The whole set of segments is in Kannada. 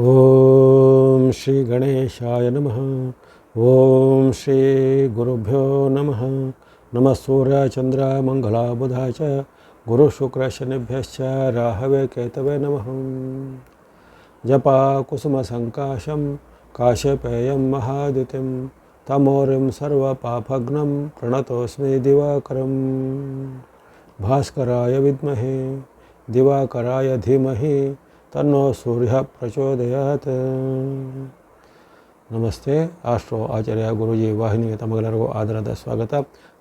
ಓಂ ಶ್ರೀ ಗಣೇಶಾಯ ನಮಃ. ಓಂ ಶ್ರೀ ಗುರುಭ್ಯೋ ನಮಃ. ನಮಃ ಸೂರ್ಯ ಚಂದ್ರ ಮಂಗಳ ಬುಧ ಚ ಗುರು ಶುಕ್ರ ಶನಿಭ್ಯಶ್ಚ ರಾಹವೇ ಕೇತವೇ ನಮಃ. ಜಪ ಕುಸುಮ ಸಂಕಾಶಂ ಕಾಶ್ಯಪೇಯಂ ಮಹಾದಿತಿಂ ತಮೋರಿಂ ಸರ್ವ ಪಾಪಘ್ನಂ ಪ್ರಣತೋಸ್ಮಿ ದಿವಾಕರಂ. ಭಾಸ್ಕರಾಯ ವಿದ್ಮಹೇ ದಿವಾಕರಾಯ ಧೀಮಹಿ ತನ್ನೋ ಸೂರ್ಯ ಪ್ರಚೋದಯಾತ್. ನಮಸ್ತೆ. ಆಸ್ಟ್ರೋ ಆಚಾರ್ಯ ಗುರೂಜಿ ವಾಹಿನಿಗೆ ತಮಗೆಲ್ಲರಿಗೂ ಆದರದ ಸ್ವಾಗತ.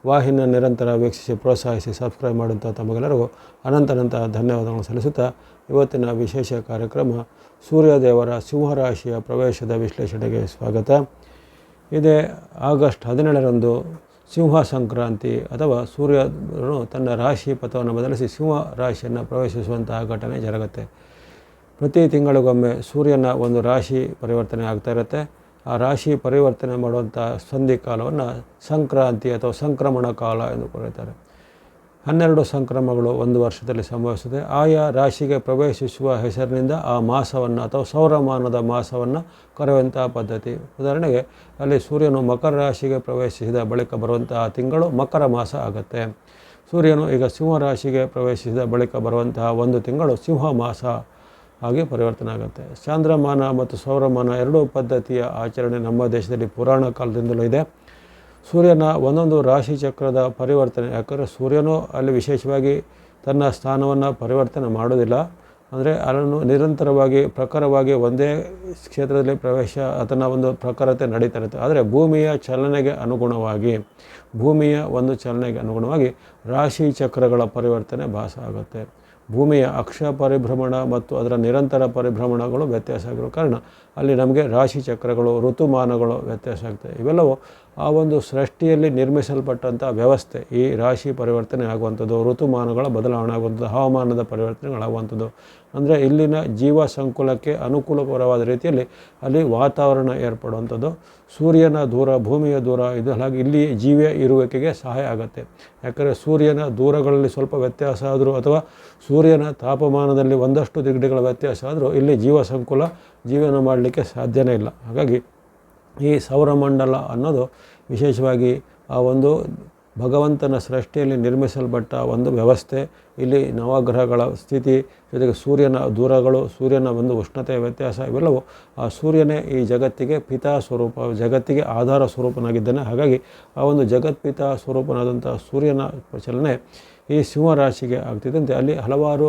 ವಾಹಿನಿಯ ನಿರಂತರ ವೀಕ್ಷಿಸಿ ಪ್ರೋತ್ಸಾಹಿಸಿ ಸಬ್ಸ್ಕ್ರೈಬ್ ಮಾಡುವಂಥ ತಮಗೆಲ್ಲರಿಗೂ ಅನಂತ ಧನ್ಯವಾದಗಳನ್ನು ಸಲ್ಲಿಸುತ್ತಾ ಇವತ್ತಿನ ವಿಶೇಷ ಕಾರ್ಯಕ್ರಮ ಸೂರ್ಯದೇವರ ಸಿಂಹರಾಶಿಯ ಪ್ರವೇಶದ ವಿಶ್ಲೇಷಣೆಗೆ ಸ್ವಾಗತ. ಇದೇ ಆಗಸ್ಟ್ 17ರಂದು ಸಿಂಹ ಸಂಕ್ರಾಂತಿ ಅಥವಾ ಸೂರ್ಯನು ತನ್ನ ರಾಶಿ ಪಥವನ್ನು ಬದಲಿಸಿ ಸಿಂಹ ರಾಶಿಯನ್ನು ಪ್ರವೇಶಿಸುವಂತಹ ಘಟನೆ ಜರುಗುತ್ತೆ. ಪ್ರತಿ ತಿಂಗಳಿಗೊಮ್ಮೆ ಸೂರ್ಯನ ಒಂದು ರಾಶಿ ಪರಿವರ್ತನೆ ಆಗ್ತಾ ಇರುತ್ತೆ. ಆ ರಾಶಿ ಪರಿವರ್ತನೆ ಮಾಡುವಂಥ ಸಂಧಿ ಕಾಲವನ್ನು ಸಂಕ್ರಾಂತಿ ಅಥವಾ ಸಂಕ್ರಮಣ ಕಾಲ ಎಂದು ಕರೆಯುತ್ತಾರೆ. 12 ಸಂಕ್ರಮಗಳು ಒಂದು ವರ್ಷದಲ್ಲಿ ಸಂಭವಿಸುತ್ತದೆ. ಆಯಾ ರಾಶಿಗೆ ಪ್ರವೇಶಿಸುವ ಹೆಸರಿನಿಂದ ಆ ಮಾಸವನ್ನು ಅಥವಾ ಸೌರಮಾನದ ಮಾಸವನ್ನು ಕರೆಯುವಂಥ ಪದ್ಧತಿ. ಉದಾಹರಣೆಗೆ ಅಲ್ಲಿ ಸೂರ್ಯನು ಮಕರ ರಾಶಿಗೆ ಪ್ರವೇಶಿಸಿದ ಬಳಿಕ ಬರುವಂತಹ ತಿಂಗಳು ಮಕರ ಮಾಸ ಆಗುತ್ತೆ. ಸೂರ್ಯನು ಈಗ ಸಿಂಹ ರಾಶಿಗೆ ಪ್ರವೇಶಿಸಿದ ಬಳಿಕ ಬರುವಂತಹ ಒಂದು ತಿಂಗಳು ಸಿಂಹ ಮಾಸ ಆಗಿ ಪರಿವರ್ತನೆ ಆಗುತ್ತೆ. ಚಾಂದ್ರಮಾನ ಮತ್ತು ಸೌರಮಾನ ಎರಡೂ ಪದ್ಧತಿಯ ಆಚರಣೆ ನಮ್ಮ ದೇಶದಲ್ಲಿ ಪುರಾಣ ಕಾಲದಿಂದಲೂ ಇದೆ. ಸೂರ್ಯನ ಒಂದೊಂದು ರಾಶಿ ಚಕ್ರದ ಪರಿವರ್ತನೆ, ಯಾಕಂದರೆ ಸೂರ್ಯನು ಅಲ್ಲಿ ವಿಶೇಷವಾಗಿ ತನ್ನ ಸ್ಥಾನವನ್ನು ಪರಿವರ್ತನೆ ಮಾಡೋದಿಲ್ಲ. ಅಂದರೆ ಅದನ್ನು ನಿರಂತರವಾಗಿ ಪ್ರಖರವಾಗಿ ಒಂದೇ ಕ್ಷೇತ್ರದಲ್ಲಿ ಪ್ರವೇಶ ಅದನ್ನು ಒಂದು ಪ್ರಖರತೆ ನಡೀತಾ ಇರುತ್ತೆ. ಆದರೆ ಭೂಮಿಯ ಚಲನೆಗೆ ಅನುಗುಣವಾಗಿ ರಾಶಿ ಚಕ್ರಗಳ ಪರಿವರ್ತನೆ ಭಾಸ ಆಗುತ್ತೆ. ಭೂಮಿಯ ಅಕ್ಷ ಪರಿಭ್ರಮಣ ಮತ್ತು ಅದರ ನಿರಂತರ ಪರಿಭ್ರಮಣಗಳು ವ್ಯತ್ಯಾಸ ಆಗಿರೋ ಕಾರಣ ಅಲ್ಲಿ ನಮಗೆ ರಾಶಿ ಚಕ್ರಗಳು ಋತುಮಾನಗಳು ವ್ಯತ್ಯಾಸ ಆಗ್ತವೆ. ಇವೆಲ್ಲವೂ ಆ ಒಂದು ಸೃಷ್ಟಿಯಲ್ಲಿ ನಿರ್ಮಿಸಲ್ಪಟ್ಟಂಥ ವ್ಯವಸ್ಥೆ. ಈ ರಾಶಿ ಪರಿವರ್ತನೆ ಆಗುವಂಥದ್ದು, ಋತುಮಾನಗಳ ಬದಲಾವಣೆ ಆಗುವಂಥದ್ದು, ಹವಾಮಾನದ ಪರಿವರ್ತನೆಗಳಾಗುವಂಥದ್ದು, ಅಂದರೆ ಇಲ್ಲಿನ ಜೀವ ಸಂಕುಲಕ್ಕೆ ಅನುಕೂಲಕರವಾದ ರೀತಿಯಲ್ಲಿ ಅಲ್ಲಿ ವಾತಾವರಣ ಏರ್ಪಡುವಂಥದ್ದು. ಸೂರ್ಯನ ದೂರ, ಭೂಮಿಯ ದೂರ, ಇದು ಹಾಗೆ ಇಲ್ಲಿ ಜೀವಿಯ ಇರುವಿಕೆಗೆ ಸಹಾಯ ಆಗುತ್ತೆ. ಯಾಕಂದರೆ ಸೂರ್ಯನ ದೂರಗಳಲ್ಲಿ ಸ್ವಲ್ಪ ವ್ಯತ್ಯಾಸ ಆದರೂ ಅಥವಾ ಸೂರ್ಯನ ತಾಪಮಾನದಲ್ಲಿ ಒಂದಷ್ಟು ಡಿಗ್ರಿಗಳ ವ್ಯತ್ಯಾಸ ಆದರೂ ಇಲ್ಲಿ ಜೀವ ಸಂಕುಲ ಜೀವನ ಮಾಡಲಿಕ್ಕೆ ಸಾಧ್ಯನೇ ಇಲ್ಲ. ಹಾಗಾಗಿ ಈ ಸೌರಮಂಡಲ ಅನ್ನೋದು ವಿಶೇಷವಾಗಿ ಆ ಒಂದು ಭಗವಂತನ ಸೃಷ್ಟಿಯಲ್ಲಿ ನಿರ್ಮಿಸಲ್ಪಟ್ಟ ಒಂದು ವ್ಯವಸ್ಥೆ. ಇಲ್ಲಿ ನವಗ್ರಹಗಳ ಸ್ಥಿತಿ ಜೊತೆಗೆ ಸೂರ್ಯನ ದೂರಗಳು, ಸೂರ್ಯನ ಒಂದು ಉಷ್ಣತೆಯ ವ್ಯತ್ಯಾಸ, ಇವೆಲ್ಲವೂ ಆ ಸೂರ್ಯನೇ ಈ ಜಗತ್ತಿಗೆ ಪಿತಾ ಸ್ವರೂಪ, ಜಗತ್ತಿಗೆ ಆಧಾರ ಸ್ವರೂಪನಾಗಿದ್ದಾನೆ. ಹಾಗಾಗಿ ಆ ಒಂದು ಜಗತ್ಪಿತಾ ಸ್ವರೂಪನಾದಂಥ ಸೂರ್ಯನ ಚಲನೆ ಈ ಸಿಂಹರಾಶಿಗೆ ಆಗ್ತಿದ್ದಂತೆ ಅಲ್ಲಿ ಹಲವಾರು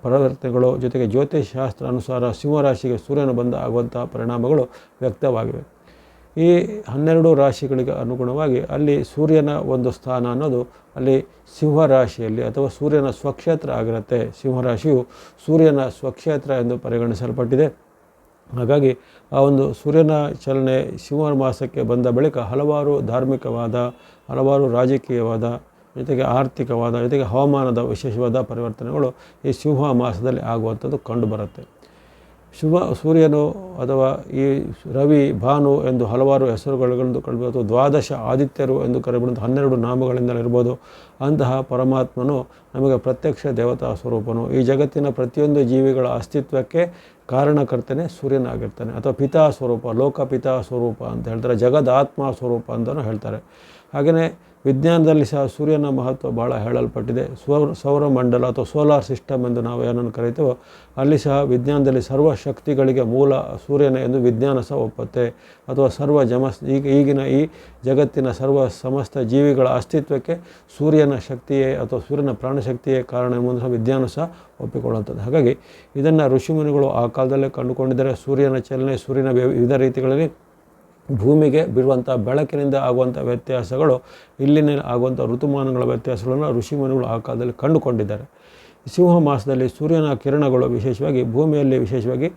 ಪರಿವರ್ತನೆಗಳು ಜೊತೆಗೆ ಜ್ಯೋತಿಷಾಸ್ತ್ರ ಅನುಸಾರ ಸಿಂಹರಾಶಿಗೆ ಸೂರ್ಯನ ಬಂದ ಆಗುವಂಥ ಪರಿಣಾಮಗಳು ವ್ಯಕ್ತವಾಗಿವೆ. ಈ 12 ರಾಶಿಗಳಿಗೆ ಅನುಗುಣವಾಗಿ ಅಲ್ಲಿ ಸೂರ್ಯನ ಒಂದು ಸ್ಥಾನ ಅನ್ನೋದು ಅಲ್ಲಿ ಸಿಂಹರಾಶಿಯಲ್ಲಿ ಅಥವಾ ಸೂರ್ಯನ ಸ್ವಕ್ಷೇತ್ರ ಆಗಿರುತ್ತೆ. ಸಿಂಹರಾಶಿಯು ಸೂರ್ಯನ ಸ್ವಕ್ಷೇತ್ರ ಎಂದು ಪರಿಗಣಿಸಲ್ಪಟ್ಟಿದೆ. ಹಾಗಾಗಿ ಆ ಒಂದು ಸೂರ್ಯನ ಚಲನೆ ಸಿಂಹ ಮಾಸಕ್ಕೆ ಬಂದ ಬಳಿಕ ಹಲವಾರು ಧಾರ್ಮಿಕವಾದ, ಹಲವಾರು ರಾಜಕೀಯವಾದ, ಜೊತೆಗೆ ಆರ್ಥಿಕವಾದ, ಜೊತೆಗೆ ಹವಾಮಾನದ ವಿಶೇಷವಾದ ಪರಿವರ್ತನೆಗಳು ಈ ಸಿಂಹ ಮಾಸದಲ್ಲಿ ಆಗುವಂಥದ್ದು ಕಂಡುಬರುತ್ತೆ. ಸೂರ್ಯನು ಅಥವಾ ಈ ರವಿ, ಭಾನು ಎಂದು ಹಲವಾರು ಹೆಸರುಗಳನ್ನು ಕಳೆದು ದ್ವಾದಶ ಆದಿತ್ಯರು ಎಂದು ಕರೆಯಬಂದು 12 ನಾಮಗಳಿಂದಲಿರ್ಬೋದು. ಅಂತಹ ಪರಮಾತ್ಮನು ನಮಗೆ ಪ್ರತ್ಯಕ್ಷ ದೇವತಾ ಸ್ವರೂಪನು. ಈ ಜಗತ್ತಿನ ಪ್ರತಿಯೊಂದು ಜೀವಿಗಳ ಅಸ್ತಿತ್ವಕ್ಕೆ ಕಾರಣಕರ್ತನೇ ಸೂರ್ಯನಾಗಿರ್ತಾನೆ ಅಥವಾ ಪಿತಾ ಸ್ವರೂಪ, ಲೋಕ ಪಿತಾ ಸ್ವರೂಪ ಅಂತ ಹೇಳ್ತಾರೆ, ಜಗದಾತ್ಮ ಸ್ವರೂಪ ಅಂತಲೂ ಹೇಳ್ತಾರೆ. ಹಾಗೆಯೇ ವಿಜ್ಞಾನದಲ್ಲಿ ಸಹ ಸೂರ್ಯನ ಮಹತ್ವ ಭಾಳ ಹೇಳಲ್ಪಟ್ಟಿದೆ. ಸೌರಮಂಡಲ ಅಥವಾ ಸೋಲಾರ್ ಸಿಸ್ಟಮ್ ಎಂದು ನಾವು ಏನನ್ನು ಕರೀತೇವೋ ಅಲ್ಲಿ ಸಹ ವಿಜ್ಞಾನದಲ್ಲಿ ಸರ್ವ ಶಕ್ತಿಗಳಿಗೆ ಮೂಲ ಸೂರ್ಯನೇ ಎಂದು ವಿಜ್ಞಾನ ಸಹ ಒಪ್ಪುತ್ತೆ. ಅಥವಾ ಈಗಿನ ಈ ಜಗತ್ತಿನ ಸಮಸ್ತ ಜೀವಿಗಳ ಅಸ್ತಿತ್ವಕ್ಕೆ ಸೂರ್ಯನ ಶಕ್ತಿಯೇ ಅಥವಾ ಸೂರ್ಯನ ಪ್ರಾಣಶಕ್ತಿಯೇ ಕಾರಣ ಎಂಬುದು ಸಹ ವಿಜ್ಞಾನ ಸಹ ಒಪ್ಪಿಕೊಳ್ಳುತ್ತದೆ. ಹಾಗಾಗಿ ಇದನ್ನು ಋಷಿಮುನಿಗಳು ಆ ಕಾಲದಲ್ಲೇ ಕಂಡುಕೊಂಡಿದ್ದಾರೆ. ಸೂರ್ಯನ ಚಲನೆ, ಸೂರ್ಯನ ವಿವಿಧ ರೀತಿಗಳಲ್ಲಿ ಭೂಮಿಗೆ ಬಿಡುವಂಥ ಬೆಳಕಿನಿಂದ ಆಗುವಂಥ ವ್ಯತ್ಯಾಸಗಳು, ಇಲ್ಲಿನ ಆಗುವಂಥ ಋತುಮಾನಗಳ ವ್ಯತ್ಯಾಸಗಳನ್ನು ಋಷಿಮುನಿಗಳು ಆ ಕಾಲದಲ್ಲಿ ಕಂಡುಕೊಂಡಿದ್ದಾರೆ. ಸಿಂಹ ಮಾಸದಲ್ಲಿ ಸೂರ್ಯನ ಕಿರಣಗಳು ವಿಶೇಷವಾಗಿ ಭೂಮಿಯಲ್ಲಿ ವಿಶೇಷವಾಗಿ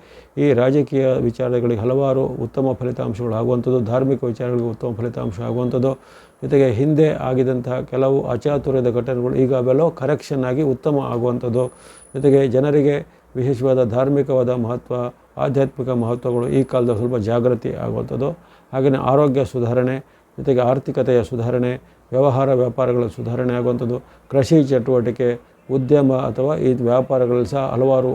ಈ ರಾಜಕೀಯ ವಿಚಾರಗಳಿಗೆ ಹಲವಾರು ಉತ್ತಮ ಫಲಿತಾಂಶಗಳು ಆಗುವಂಥದ್ದು, ಧಾರ್ಮಿಕ ವಿಚಾರಗಳಿಗೆ ಉತ್ತಮ ಫಲಿತಾಂಶ ಆಗುವಂಥದ್ದು, ಜೊತೆಗೆ ಹಿಂದೆ ಆಗಿದಂತಹ ಕೆಲವು ಅಚಾತುರ್ಯದ ಘಟನೆಗಳು ಈಗ ಅವೆಲ್ಲವೂ ಕರೆಕ್ಷನ್ ಆಗಿ ಉತ್ತಮ ಆಗುವಂಥದ್ದು, ಜೊತೆಗೆ ಜನರಿಗೆ ವಿಶೇಷವಾದ ಧಾರ್ಮಿಕವಾದ ಮಹತ್ವ, ಆಧ್ಯಾತ್ಮಿಕ ಮಹತ್ವಗಳು ಈ ಕಾಲದಲ್ಲಿ ಸ್ವಲ್ಪ ಜಾಗೃತಿ ಆಗುವಂಥದ್ದು. ಹಾಗೆಯೇ ಆರೋಗ್ಯ ಸುಧಾರಣೆ, ಜೊತೆಗೆ ಆರ್ಥಿಕತೆಯ ಸುಧಾರಣೆ, ವ್ಯಾಪಾರಗಳ ಸುಧಾರಣೆ ಆಗುವಂಥದ್ದು, ಕೃಷಿ ಚಟುವಟಿಕೆ, ಉದ್ಯಮ ಅಥವಾ ಈ ವ್ಯಾಪಾರಗಳಲ್ಲಿ ಸಹ ಹಲವಾರು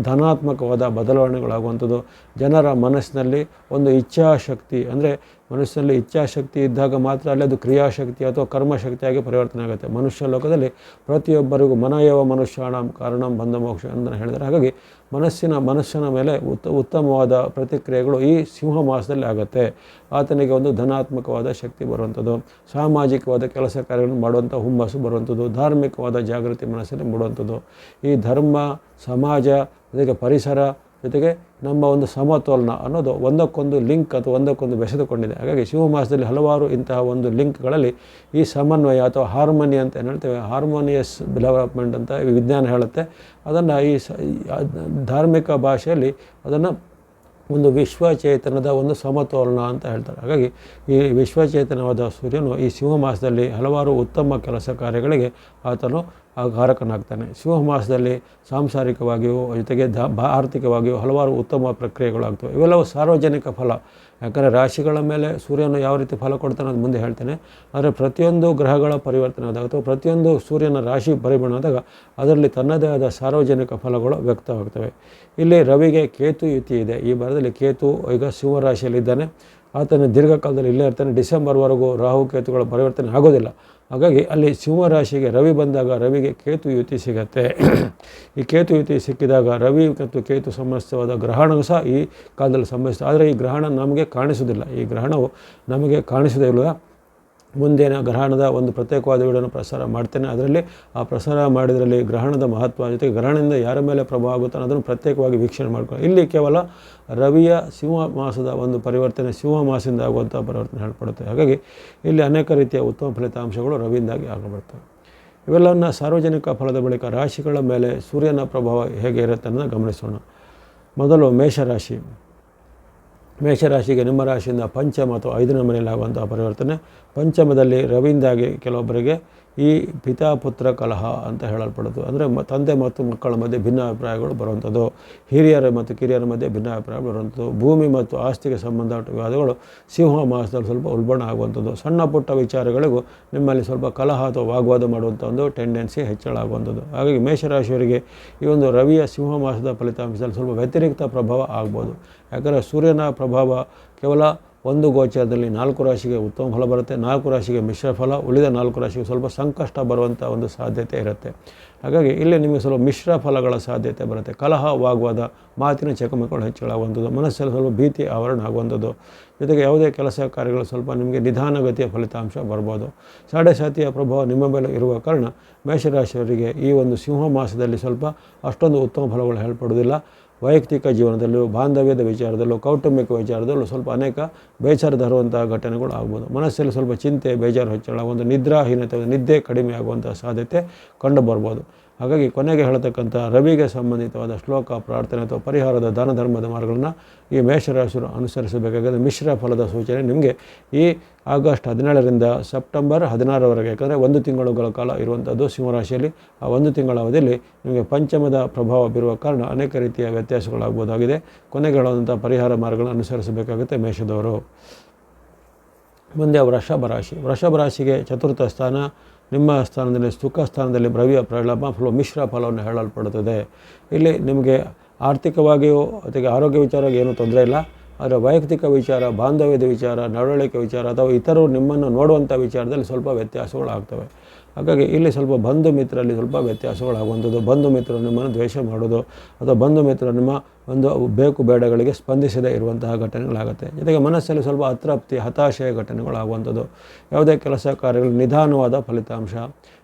ಧನಾತ್ಮಕವಾದ ಬದಲಾವಣೆಗಳಾಗುವಂಥದ್ದು. ಜನರ ಮನಸ್ಸಿನಲ್ಲಿ ಒಂದು ಇಚ್ಛಾಶಕ್ತಿ, ಅಂದರೆ ಮನಸ್ಸಿನಲ್ಲಿ ಇಚ್ಛಾಶಕ್ತಿ ಇದ್ದಾಗ ಮಾತ್ರ ಅಲ್ಲಿ ಅದು ಕ್ರಿಯಾಶಕ್ತಿ ಅಥವಾ ಕರ್ಮಶಕ್ತಿಯಾಗಿ ಪರಿವರ್ತನೆ ಆಗುತ್ತೆ. ಮನುಷ್ಯ ಲೋಕದಲ್ಲಿ ಪ್ರತಿಯೊಬ್ಬರಿಗೂ ಮನಯವ ಮನುಷ್ಯಾಣಂ ಕಾರಣಂ ಬಂಧ ಮೋಕ್ಷ ಅಂತ ಹೇಳಿದರೆ, ಹಾಗಾಗಿ ಮನಸ್ಸಿನ ಮೇಲೆ ಉತ್ತಮವಾದ ಪ್ರತಿಕ್ರಿಯೆಗಳು ಈ ಸಿಂಹ ಮಾಸದಲ್ಲಿ ಆಗುತ್ತೆ. ಆತನಿಗೆ ಒಂದು ಧನಾತ್ಮಕವಾದ ಶಕ್ತಿ ಬರುವಂಥದ್ದು, ಸಾಮಾಜಿಕವಾದ ಕೆಲಸ ಕಾರ್ಯಗಳನ್ನು ಮಾಡುವಂಥ ಹುಮ್ಮಸ್ಸು ಬರುವಂಥದ್ದು, ಧಾರ್ಮಿಕವಾದ ಜಾಗೃತಿ ಮನಸ್ಸಲ್ಲಿ ಮೂಡುವಂಥದ್ದು. ಈ ಧರ್ಮ, ಸಮಾಜ, ಜೊತೆಗೆ ಪರಿಸರ, ಜೊತೆಗೆ ನಮ್ಮ ಒಂದು ಸಮತೋಲನ ಅನ್ನೋದು ಒಂದಕ್ಕೊಂದು ಲಿಂಕ್ ಅಥವಾ ಒಂದಕ್ಕೊಂದು ಬೆಸೆದುಕೊಂಡಿದೆ. ಹಾಗಾಗಿ ಶಿವ ಮಾಸದಲ್ಲಿ ಹಲವಾರು ಇಂತಹ ಒಂದು ಲಿಂಕ್ಗಳಲ್ಲಿ ಈ ಸಮನ್ವಯ ಅಥವಾ ಹಾರ್ಮೋನಿ ಅಂತ ಏನು ಹೇಳ್ತೇವೆ, ಹಾರ್ಮೋನಿಯಸ್ ಡೆವಲಪ್ಮೆಂಟ್ ಅಂತ ವಿಜ್ಞಾನ ಹೇಳುತ್ತೆ. ಅದನ್ನು ಈ ಧಾರ್ಮಿಕ ಭಾಷೆಯಲ್ಲಿ ಅದನ್ನು ಒಂದು ವಿಶ್ವಚೇತನದ ಒಂದು ಸಮತೋಲನ ಅಂತ ಹೇಳ್ತಾರೆ. ಹಾಗಾಗಿ ಈ ವಿಶ್ವಚೇತನವಾದ ಸೂರ್ಯನು ಈ ಸಿಂಹ ಮಾಸದಲ್ಲಿ ಹಲವಾರು ಉತ್ತಮ ಕೆಲಸ ಕಾರ್ಯಗಳಿಗೆ ಆತನು ಕಾರಕನಾಗ್ತಾನೆ. ಸಿಂಹ ಮಾಸದಲ್ಲಿ ಸಾಂಸಾರಿಕವಾಗಿಯೂ ಜೊತೆಗೆ ಆರ್ಥಿಕವಾಗಿಯೂ ಹಲವಾರು ಉತ್ತಮ ಪ್ರಕ್ರಿಯೆಗಳಾಗ್ತವೆ. ಇವೆಲ್ಲವೂ ಸಾರ್ವಜನಿಕ ಫಲ. ಯಾಕಂದರೆ ರಾಶಿಗಳ ಮೇಲೆ ಸೂರ್ಯನು ಯಾವ ರೀತಿ ಫಲ ಕೊಡ್ತಾನೆ ಅದು ಮುಂದೆ ಹೇಳ್ತೇನೆ. ಆದರೆ ಪ್ರತಿಯೊಂದು ಗ್ರಹಗಳ ಪರಿವರ್ತನೆ ಆದಾಗ ಅಥವಾ ಪ್ರತಿಯೊಂದು ಸೂರ್ಯನ ರಾಶಿ ಪರಿಮಾಣ ಆದಾಗ ಅದರಲ್ಲಿ ತನ್ನದೇ ಆದ ಸಾರ್ವಜನಿಕ ಫಲಗಳು ವ್ಯಕ್ತವಾಗ್ತವೆ. ಇಲ್ಲಿ ರವಿಗೆ ಕೇತು ಯುತಿ ಇದೆ. ಈ ಭಾರದಲ್ಲಿ ಕೇತು ಈಗ ಸಿಂಹ ರಾಶಿಯಲ್ಲಿದ್ದಾನೆ. ಆತನ ದೀರ್ಘಕಾಲದಲ್ಲಿ ಇಲ್ಲೇ ಇರ್ತಾನೆ. ಡಿಸೆಂಬರ್ವರೆಗೂ ರಾಹು ಕೇತುಗಳ ಪರಿವರ್ತನೆ ಆಗೋದಿಲ್ಲ. ಹಾಗಾಗಿ ಅಲ್ಲಿ ಸಿಂಹ ರಾಶಿಗೆ ರವಿ ಬಂದಾಗ ರವಿಗೆ ಕೇತು ಯುತಿ ಸಿಗತ್ತೆ. ಈ ಕೇತು ಯುತಿ ಸಿಕ್ಕಿದಾಗ ರವಿ ಮತ್ತು ಕೇತು ಸಂಬಂಧಿತವಾದ ಗ್ರಹಣವು ಸಹ ಈ ಕಾಲದಲ್ಲಿ ಸಂಬಂಧಿಸ್ತದೆ. ಆದರೆ ಈ ಗ್ರಹಣ ನಮಗೆ ಕಾಣಿಸೋದಿಲ್ಲ. ಈ ಗ್ರಹಣವು ನಮಗೆ ಕಾಣಿಸೋದೇ ಇಲ್ಲ. ಮುಂದಿನ ಗ್ರಹಣದ ಒಂದು ಪ್ರತ್ಯೇಕವಾದ ವಿಡಿಯೋನ ಪ್ರಸಾರ ಮಾಡ್ತೇನೆ. ಅದರಲ್ಲಿ ಆ ಪ್ರಸಾರ ಮಾಡಿದ್ರಲ್ಲಿ ಗ್ರಹಣದ ಮಹತ್ವ ಜೊತೆಗೆ ಗ್ರಹಣದಿಂದ ಯಾರ ಮೇಲೆ ಪ್ರಭಾವ ಆಗುತ್ತೋ ಅದನ್ನು ಪ್ರತ್ಯೇಕವಾಗಿ ವೀಕ್ಷಣೆ ಮಾಡ್ಕೊಳ್ಳಿ. ಇಲ್ಲಿ ಕೇವಲ ರವಿಯ ಸಿಂಹ ಮಾಸದ ಒಂದು ಪರಿವರ್ತನೆ, ಸಿಂಹ ಮಾಸದಿಂದ ಆಗುವಂಥ ಪರಿವರ್ತನೆ ಹೇಳ್ಕೊಡುತ್ತೆ. ಹಾಗಾಗಿ ಇಲ್ಲಿ ಅನೇಕ ರೀತಿಯ ಉತ್ತಮ ಫಲಿತಾಂಶಗಳು ರವಿಯಿಂದಾಗಿ ಆಗಬರ್ತವೆ. ಇವೆಲ್ಲವನ್ನು ಸಾರ್ವಜನಿಕ ಫಲದ ಬಳಿಕ ರಾಶಿಗಳ ಮೇಲೆ ಸೂರ್ಯನ ಪ್ರಭಾವ ಹೇಗೆ ಇರುತ್ತೆ ಅನ್ನೋದನ್ನು ಗಮನಿಸೋಣ. ಮೊದಲು ಮೇಷರಾಶಿ. ಮೇಷರಾಶಿಗೆ ನಿಮ್ಮ ರಾಶಿಯಿಂದ ಪಂಚಮ ಅಥವಾ 5ನೇ ಮನೆಯಲ್ಲಿ ಆಗುವಂಥ ಪರಿವರ್ತನೆ. ಪಂಚಮದಲ್ಲಿ ರವಿಯಿಂದಾಗಿ ಕೆಲವೊಬ್ಬರಿಗೆ ಈ ಪಿತಾಪುತ್ರ ಕಲಹ ಅಂತ ಹೇಳಲ್ಪಡೋದು. ಅಂದರೆ ತಂದೆ ಮತ್ತು ಮಕ್ಕಳ ಮಧ್ಯೆ ಭಿನ್ನಾಭಿಪ್ರಾಯಗಳು ಬರುವಂಥದ್ದು, ಹಿರಿಯರ ಮತ್ತು ಕಿರಿಯರ ಮಧ್ಯೆ ಭಿನ್ನಾಭಿಪ್ರಾಯ ಬರುವಂಥದ್ದು, ಭೂಮಿ ಮತ್ತು ಆಸ್ತಿಗೆ ಸಂಬಂಧಪಟ್ಟ ವಿವಾದಗಳು ಸಿಂಹ ಮಾಸದಲ್ಲಿ ಸ್ವಲ್ಪ ಉಲ್ಬಣ ಆಗುವಂಥದ್ದು, ಸಣ್ಣ ಪುಟ್ಟ ವಿಚಾರಗಳಿಗೂ ನಿಮ್ಮಲ್ಲಿ ಸ್ವಲ್ಪ ಕಲಹ ಅಥವಾ ವಾಗ್ವಾದ ಮಾಡುವಂಥ ಒಂದು ಟೆಂಡೆನ್ಸಿ ಹೆಚ್ಚಳ ಆಗುವಂಥದ್ದು. ಹಾಗಾಗಿ ಮೇಷರಾಶಿಯವರಿಗೆ ಈ ಒಂದು ರವಿಯ ಸಿಂಹ ಮಾಸದ ಫಲಿತಾಂಶದಲ್ಲಿ ಸ್ವಲ್ಪ ವ್ಯತಿರಿಕ್ತ ಪ್ರಭಾವ ಆಗ್ಬೋದು. ಯಾಕಂದರೆ ಸೂರ್ಯನ ಪ್ರಭಾವ ಕೇವಲ ಒಂದು ಗೋಚರದಲ್ಲಿ 4 ರಾಶಿಗೆ ಉತ್ತಮ ಫಲ ಬರುತ್ತೆ, 4 ರಾಶಿಗೆ ಮಿಶ್ರ ಫಲ, ಉಳಿದ 4 ರಾಶಿಗೆ ಸ್ವಲ್ಪ ಸಂಕಷ್ಟ ಬರುವಂಥ ಒಂದು ಸಾಧ್ಯತೆ ಇರುತ್ತೆ. ಹಾಗಾಗಿ ಇಲ್ಲಿ ನಿಮಗೆ ಸ್ವಲ್ಪ ಮಿಶ್ರ ಫಲಗಳ ಸಾಧ್ಯತೆ ಬರುತ್ತೆ. ಕಲಹ, ವಾಗ್ವಾದ, ಮಾತಿನ ಚಕಮಕಗಳು ಹೆಚ್ಚಳಾಗುವಂಥದ್ದು, ಮನಸ್ಸಲ್ಲಿ ಸ್ವಲ್ಪ ಭೀತಿ ಆವರಣ ಆಗುವಂಥದ್ದು, ಜೊತೆಗೆ ಯಾವುದೇ ಕೆಲಸ ಕಾರ್ಯಗಳು ಸ್ವಲ್ಪ ನಿಮಗೆ ನಿಧಾನಗತಿಯ ಫಲಿತಾಂಶ ಬರ್ಬೋದು. ಸಾಡೆಸಾತಿಯ ಪ್ರಭಾವ ನಿಮ್ಮ ಮೇಲೆ ಇರುವ ಕಾರಣ ಮೇಷರಾಶಿಯವರಿಗೆ ಈ ಒಂದು ಸಿಂಹ ಮಾಸದಲ್ಲಿ ಸ್ವಲ್ಪ ಅಷ್ಟೊಂದು ಉತ್ತಮ ಫಲಗಳು ಹೇಳ್ಪಡೋದಿಲ್ಲ. ವೈಯಕ್ತಿಕ ಜೀವನದಲ್ಲೂ, ಬಾಂಧವ್ಯದ ವಿಚಾರದಲ್ಲೂ, ಕೌಟುಂಬಿಕ ವಿಚಾರದಲ್ಲೂ ಸ್ವಲ್ಪ ಅನೇಕ ಬೇಸರ ತರುವಂಥ ಘಟನೆಗಳು ಆಗ್ಬೋದು. ಮನಸ್ಸಲ್ಲಿ ಸ್ವಲ್ಪ ಚಿಂತೆ, ಬೇಜಾರು ಹೆಚ್ಚಳ, ಒಂದು ನಿದ್ರಾಹೀನತೆ, ನಿದ್ದೆ ಕಡಿಮೆ ಆಗುವಂಥ ಸಾಧ್ಯತೆ ಕಂಡು ಬರ್ಬೋದು. ಹಾಗಾಗಿ ಕೊನೆಗೆ ಹೇಳತಕ್ಕಂಥ ರವಿಗೆ ಸಂಬಂಧಿತವಾದ ಶ್ಲೋಕ, ಪ್ರಾರ್ಥನೆ ಅಥವಾ ಪರಿಹಾರದ ದಾನ ಧರ್ಮದ ಮಾರ್ಗಗಳನ್ನು ಈ ಮೇಷರಾಶಿಯರು ಅನುಸರಿಸಬೇಕಾಗಿದೆ. ಮಿಶ್ರ ಫಲದ ಸೂಚನೆ ನಿಮಗೆ ಈ ಆಗಸ್ಟ್ 17ರಿಂದ ಸೆಪ್ಟೆಂಬರ್ 16ರವರೆಗೆ, ಯಾಕಂದರೆ 1 ತಿಂಗಳುಗಳ ಕಾಲ ಇರುವಂಥದ್ದು ಸಿಂಹರಾಶಿಯಲ್ಲಿ. ಆ 1 ತಿಂಗಳ ಅವಧಿಯಲ್ಲಿ ನಿಮಗೆ ಪಂಚಮದ ಪ್ರಭಾವ ಬೀರುವ ಕಾರಣ ಅನೇಕ ರೀತಿಯ ವ್ಯತ್ಯಾಸಗಳಾಗ್ಬೋದಾಗಿದೆ. ಕೊನೆಗೆ ಹೇಳುವಂಥ ಪರಿಹಾರ ಮಾರ್ಗಗಳನ್ನು ಅನುಸರಿಸಬೇಕಾಗುತ್ತೆ ಮೇಷದವರು. ಮುಂದೆ ವೃಷಭ ರಾಶಿ. ವೃಷಭ ರಾಶಿಗೆ ಚತುರ್ಥ ಸ್ಥಾನ, ನಿಮ್ಮ ಸ್ಥಾನದಲ್ಲಿ ಸುಖ ಸ್ಥಾನದಲ್ಲಿ ರವಿಯ ಪ್ರಲಾಭ ಮಿಶ್ರ ಫಲವನ್ನು ಹೇಳಲ್ಪಡುತ್ತದೆ. ಇಲ್ಲಿ ನಿಮಗೆ ಆರ್ಥಿಕವಾಗಿಯೂ ಜೊತೆಗೆ ಆರೋಗ್ಯ ವಿಚಾರವಾಗಿ ಏನೂ ತೊಂದರೆ ಇಲ್ಲ. ಆದರೆ ವೈಯಕ್ತಿಕ ವಿಚಾರ, ಬಾಂಧವ್ಯದ ವಿಚಾರ, ನಡವಳಿಕೆ ವಿಚಾರ ಅಥವಾ ಇತರರು ನಿಮ್ಮನ್ನು ನೋಡುವಂಥ ವಿಚಾರದಲ್ಲಿ ಸ್ವಲ್ಪ ವ್ಯತ್ಯಾಸಗಳಾಗ್ತವೆ. ಹಾಗಾಗಿ ಇಲ್ಲಿ ಸ್ವಲ್ಪ ಬಂಧು ಮಿತ್ರರಲ್ಲಿ ಸ್ವಲ್ಪ ವ್ಯತ್ಯಾಸಗಳಾಗುವಂಥದ್ದು, ಬಂಧು ಮಿತ್ರರು ನಿಮ್ಮನ್ನು ದ್ವೇಷ ಮಾಡೋದು ಅಥವಾ ಬಂಧು ಮಿತ್ರರು ನಿಮ್ಮ ಒಂದು ಬೇಕು ಬೇಡಗಳಿಗೆ ಸ್ಪಂದಿಸದೇ ಇರುವಂತಹ ಘಟನೆಗಳಾಗುತ್ತೆ. ಜೊತೆಗೆ ಮನಸ್ಸಲ್ಲಿ ಸ್ವಲ್ಪ ಅತೃಪ್ತಿ, ಹತಾಶೆಯ ಘಟನೆಗಳಾಗುವಂಥದ್ದು, ಯಾವುದೇ ಕೆಲಸ ಕಾರ್ಯಗಳು ನಿಧಾನವಾದ ಫಲಿತಾಂಶ,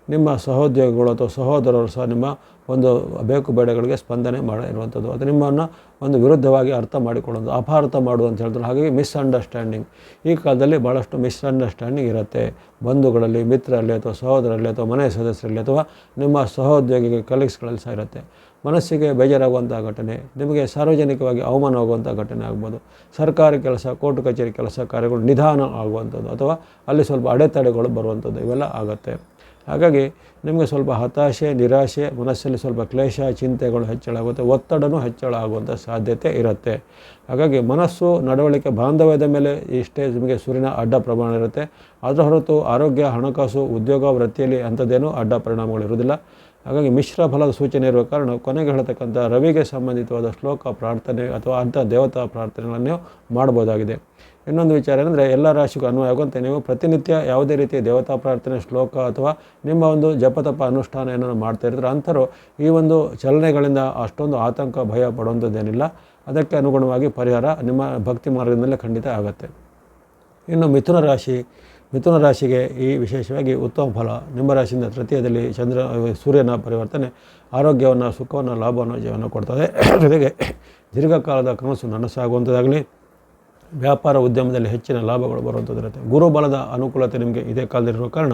ನಿಮ್ಮ ಸಹೋದ್ಯೋಗಿಗಳು ಅಥವಾ ಸಹೋದರರು ಸಹ ನಿಮ್ಮ ಒಂದು ಬೇಕು ಬೇಡಗಳಿಗೆ ಸ್ಪಂದನೆ ಮಾಡಿರುವಂಥದ್ದು, ಅದು ನಿಮ್ಮನ್ನು ಒಂದು ವಿರುದ್ಧವಾಗಿ ಅರ್ಥ ಮಾಡಿಕೊಳ್ಳೋದು, ಅಪಾರ್ಥ ಮಾಡುವುದು ಅಂತ ಹೇಳ್ತಾರೆ. ಹಾಗಾಗಿ ಮಿಸ್ಅಂಡರ್ಸ್ಟ್ಯಾಂಡಿಂಗ್, ಈ ಕಾಲದಲ್ಲಿ ಭಾಳಷ್ಟು ಮಿಸ್ಅಂಡರ್ಸ್ಟ್ಯಾಂಡಿಂಗ್ ಇರುತ್ತೆ. ಬಂಧುಗಳಲ್ಲಿ, ಮಿತ್ರರಲ್ಲಿ ಅಥವಾ ಸಹೋದರಲ್ಲಿ ಅಥವಾ ಮನೆಯ ಸದಸ್ಯರಲ್ಲಿ ಅಥವಾ ನಿಮ್ಮ ಸಹೋದ್ಯೋಗಿಗೆ ಕಲೀಗ್ಸ್ಗಳಲ್ಲಿ ಸಹ ಇರುತ್ತೆ. ಮನಸ್ಸಿಗೆ ಬೇಜಾರಾಗುವಂಥ ಘಟನೆ, ನಿಮಗೆ ಸಾರ್ವಜನಿಕವಾಗಿ ಅವಮಾನವಾಗುವಂಥ ಘಟನೆ ಆಗ್ಬೋದು. ಸರ್ಕಾರಿ ಕೆಲಸ, ಕೋರ್ಟ್ ಕಚೇರಿ ಕೆಲಸ ಕಾರ್ಯಗಳು ನಿಧಾನ ಆಗುವಂಥದ್ದು ಅಥವಾ ಅಲ್ಲಿ ಸ್ವಲ್ಪ ಅಡೆತಡೆಗಳು ಬರುವಂಥದ್ದು ಇವೆಲ್ಲ ಆಗುತ್ತೆ. ಹಾಗಾಗಿ ನಿಮಗೆ ಸ್ವಲ್ಪ ಹತಾಶೆ, ನಿರಾಶೆ, ಮನಸ್ಸಲ್ಲಿ ಸ್ವಲ್ಪ ಕ್ಲೇಶ, ಚಿಂತೆಗಳು ಹೆಚ್ಚಳ ಆಗುತ್ತೆ, ಒತ್ತಡನೂ ಹೆಚ್ಚಳ ಆಗುವಂಥ ಸಾಧ್ಯತೆ ಇರುತ್ತೆ. ಹಾಗಾಗಿ ಮನಸ್ಸು, ನಡವಳಿಕೆ, ಬಾಂಧವ್ಯದ ಮೇಲೆ ಇಷ್ಟೇ ನಿಮಗೆ ಸೂರ್ಯನ ಅಡ್ಡ ಪ್ರಮಾಣ ಇರುತ್ತೆ. ಅದರ ಹೊರತು ಆರೋಗ್ಯ, ಹಣಕಾಸು, ಉದ್ಯೋಗ, ವೃತ್ತಿಯಲ್ಲಿ ಅಂಥದ್ದೇನೂ ಅಡ್ಡ ಪರಿಣಾಮಗಳಿರೋದಿಲ್ಲ. ಹಾಗಾಗಿ ಮಿಶ್ರ ಫಲದ ಸೂಚನೆ ಇರುವ ಕಾರಣ ಕೊನೆಗೆ ಹೇಳ್ತಕ್ಕಂಥ ರವಿಗೆ ಸಂಬಂಧಿತವಾದ ಶ್ಲೋಕ ಪ್ರಾರ್ಥನೆ ಅಥವಾ ಅಂಥ ದೇವತಾ ಪ್ರಾರ್ಥನೆಗಳನ್ನು ನೀವು ಮಾಡ್ಬೋದಾಗಿದೆ. ಇನ್ನೊಂದು ವಿಚಾರ ಏನಂದರೆ ಎಲ್ಲ ರಾಶಿಗೂ ಅನ್ವಯ ಆಗುವಂತೆ ನೀವು ಪ್ರತಿನಿತ್ಯ ಯಾವುದೇ ರೀತಿಯ ದೇವತಾ ಪ್ರಾರ್ಥನೆ ಶ್ಲೋಕ ಅಥವಾ ನಿಮ್ಮ ಒಂದು ಜಪತಪ ಅನುಷ್ಠಾನ ಏನಾದ್ರು ಮಾಡ್ತಾ ಇರ್ತಾರೆ ಅಂಥವ್ರು ಈ ಒಂದು ಚಲನೆಗಳಿಂದ ಅಷ್ಟೊಂದು ಆತಂಕ ಭಯ ಪಡುವಂಥದ್ದೇನಿಲ್ಲ. ಅದಕ್ಕೆ ಅನುಗುಣವಾಗಿ ಪರಿಹಾರ ನಿಮ್ಮ ಭಕ್ತಿ ಮಾರ್ಗದಲ್ಲೇ ಖಂಡಿತ ಆಗುತ್ತೆ. ಇನ್ನು ಮಿಥುನ ರಾಶಿಗೆ ಈ ವಿಶೇಷವಾಗಿ ಉತ್ತಮ ಫಲ. ನಿಮ್ಮ ರಾಶಿಯಿಂದ ತೃತೀಯದಲ್ಲಿ ಸೂರ್ಯನ ಪರಿವರ್ತನೆ ಆರೋಗ್ಯವನ್ನು, ಸುಖವನ್ನು, ಲಾಭವನ್ನು, ಜೀವನ ಕೊಡ್ತದೆ. ಜೊತೆಗೆ ದೀರ್ಘಕಾಲದ ಕನಸು ನನಸಾಗುವಂಥದ್ದಾಗಲಿ, ವ್ಯಾಪಾರ ಉದ್ಯಮದಲ್ಲಿ ಹೆಚ್ಚಿನ ಲಾಭಗಳು ಬರುವಂಥದ್ದಿರುತ್ತೆ. ಗುರುಬಲದ ಅನುಕೂಲತೆ ನಿಮಗೆ ಇದೇ ಕಾಲದಲ್ಲಿರುವ ಕಾರಣ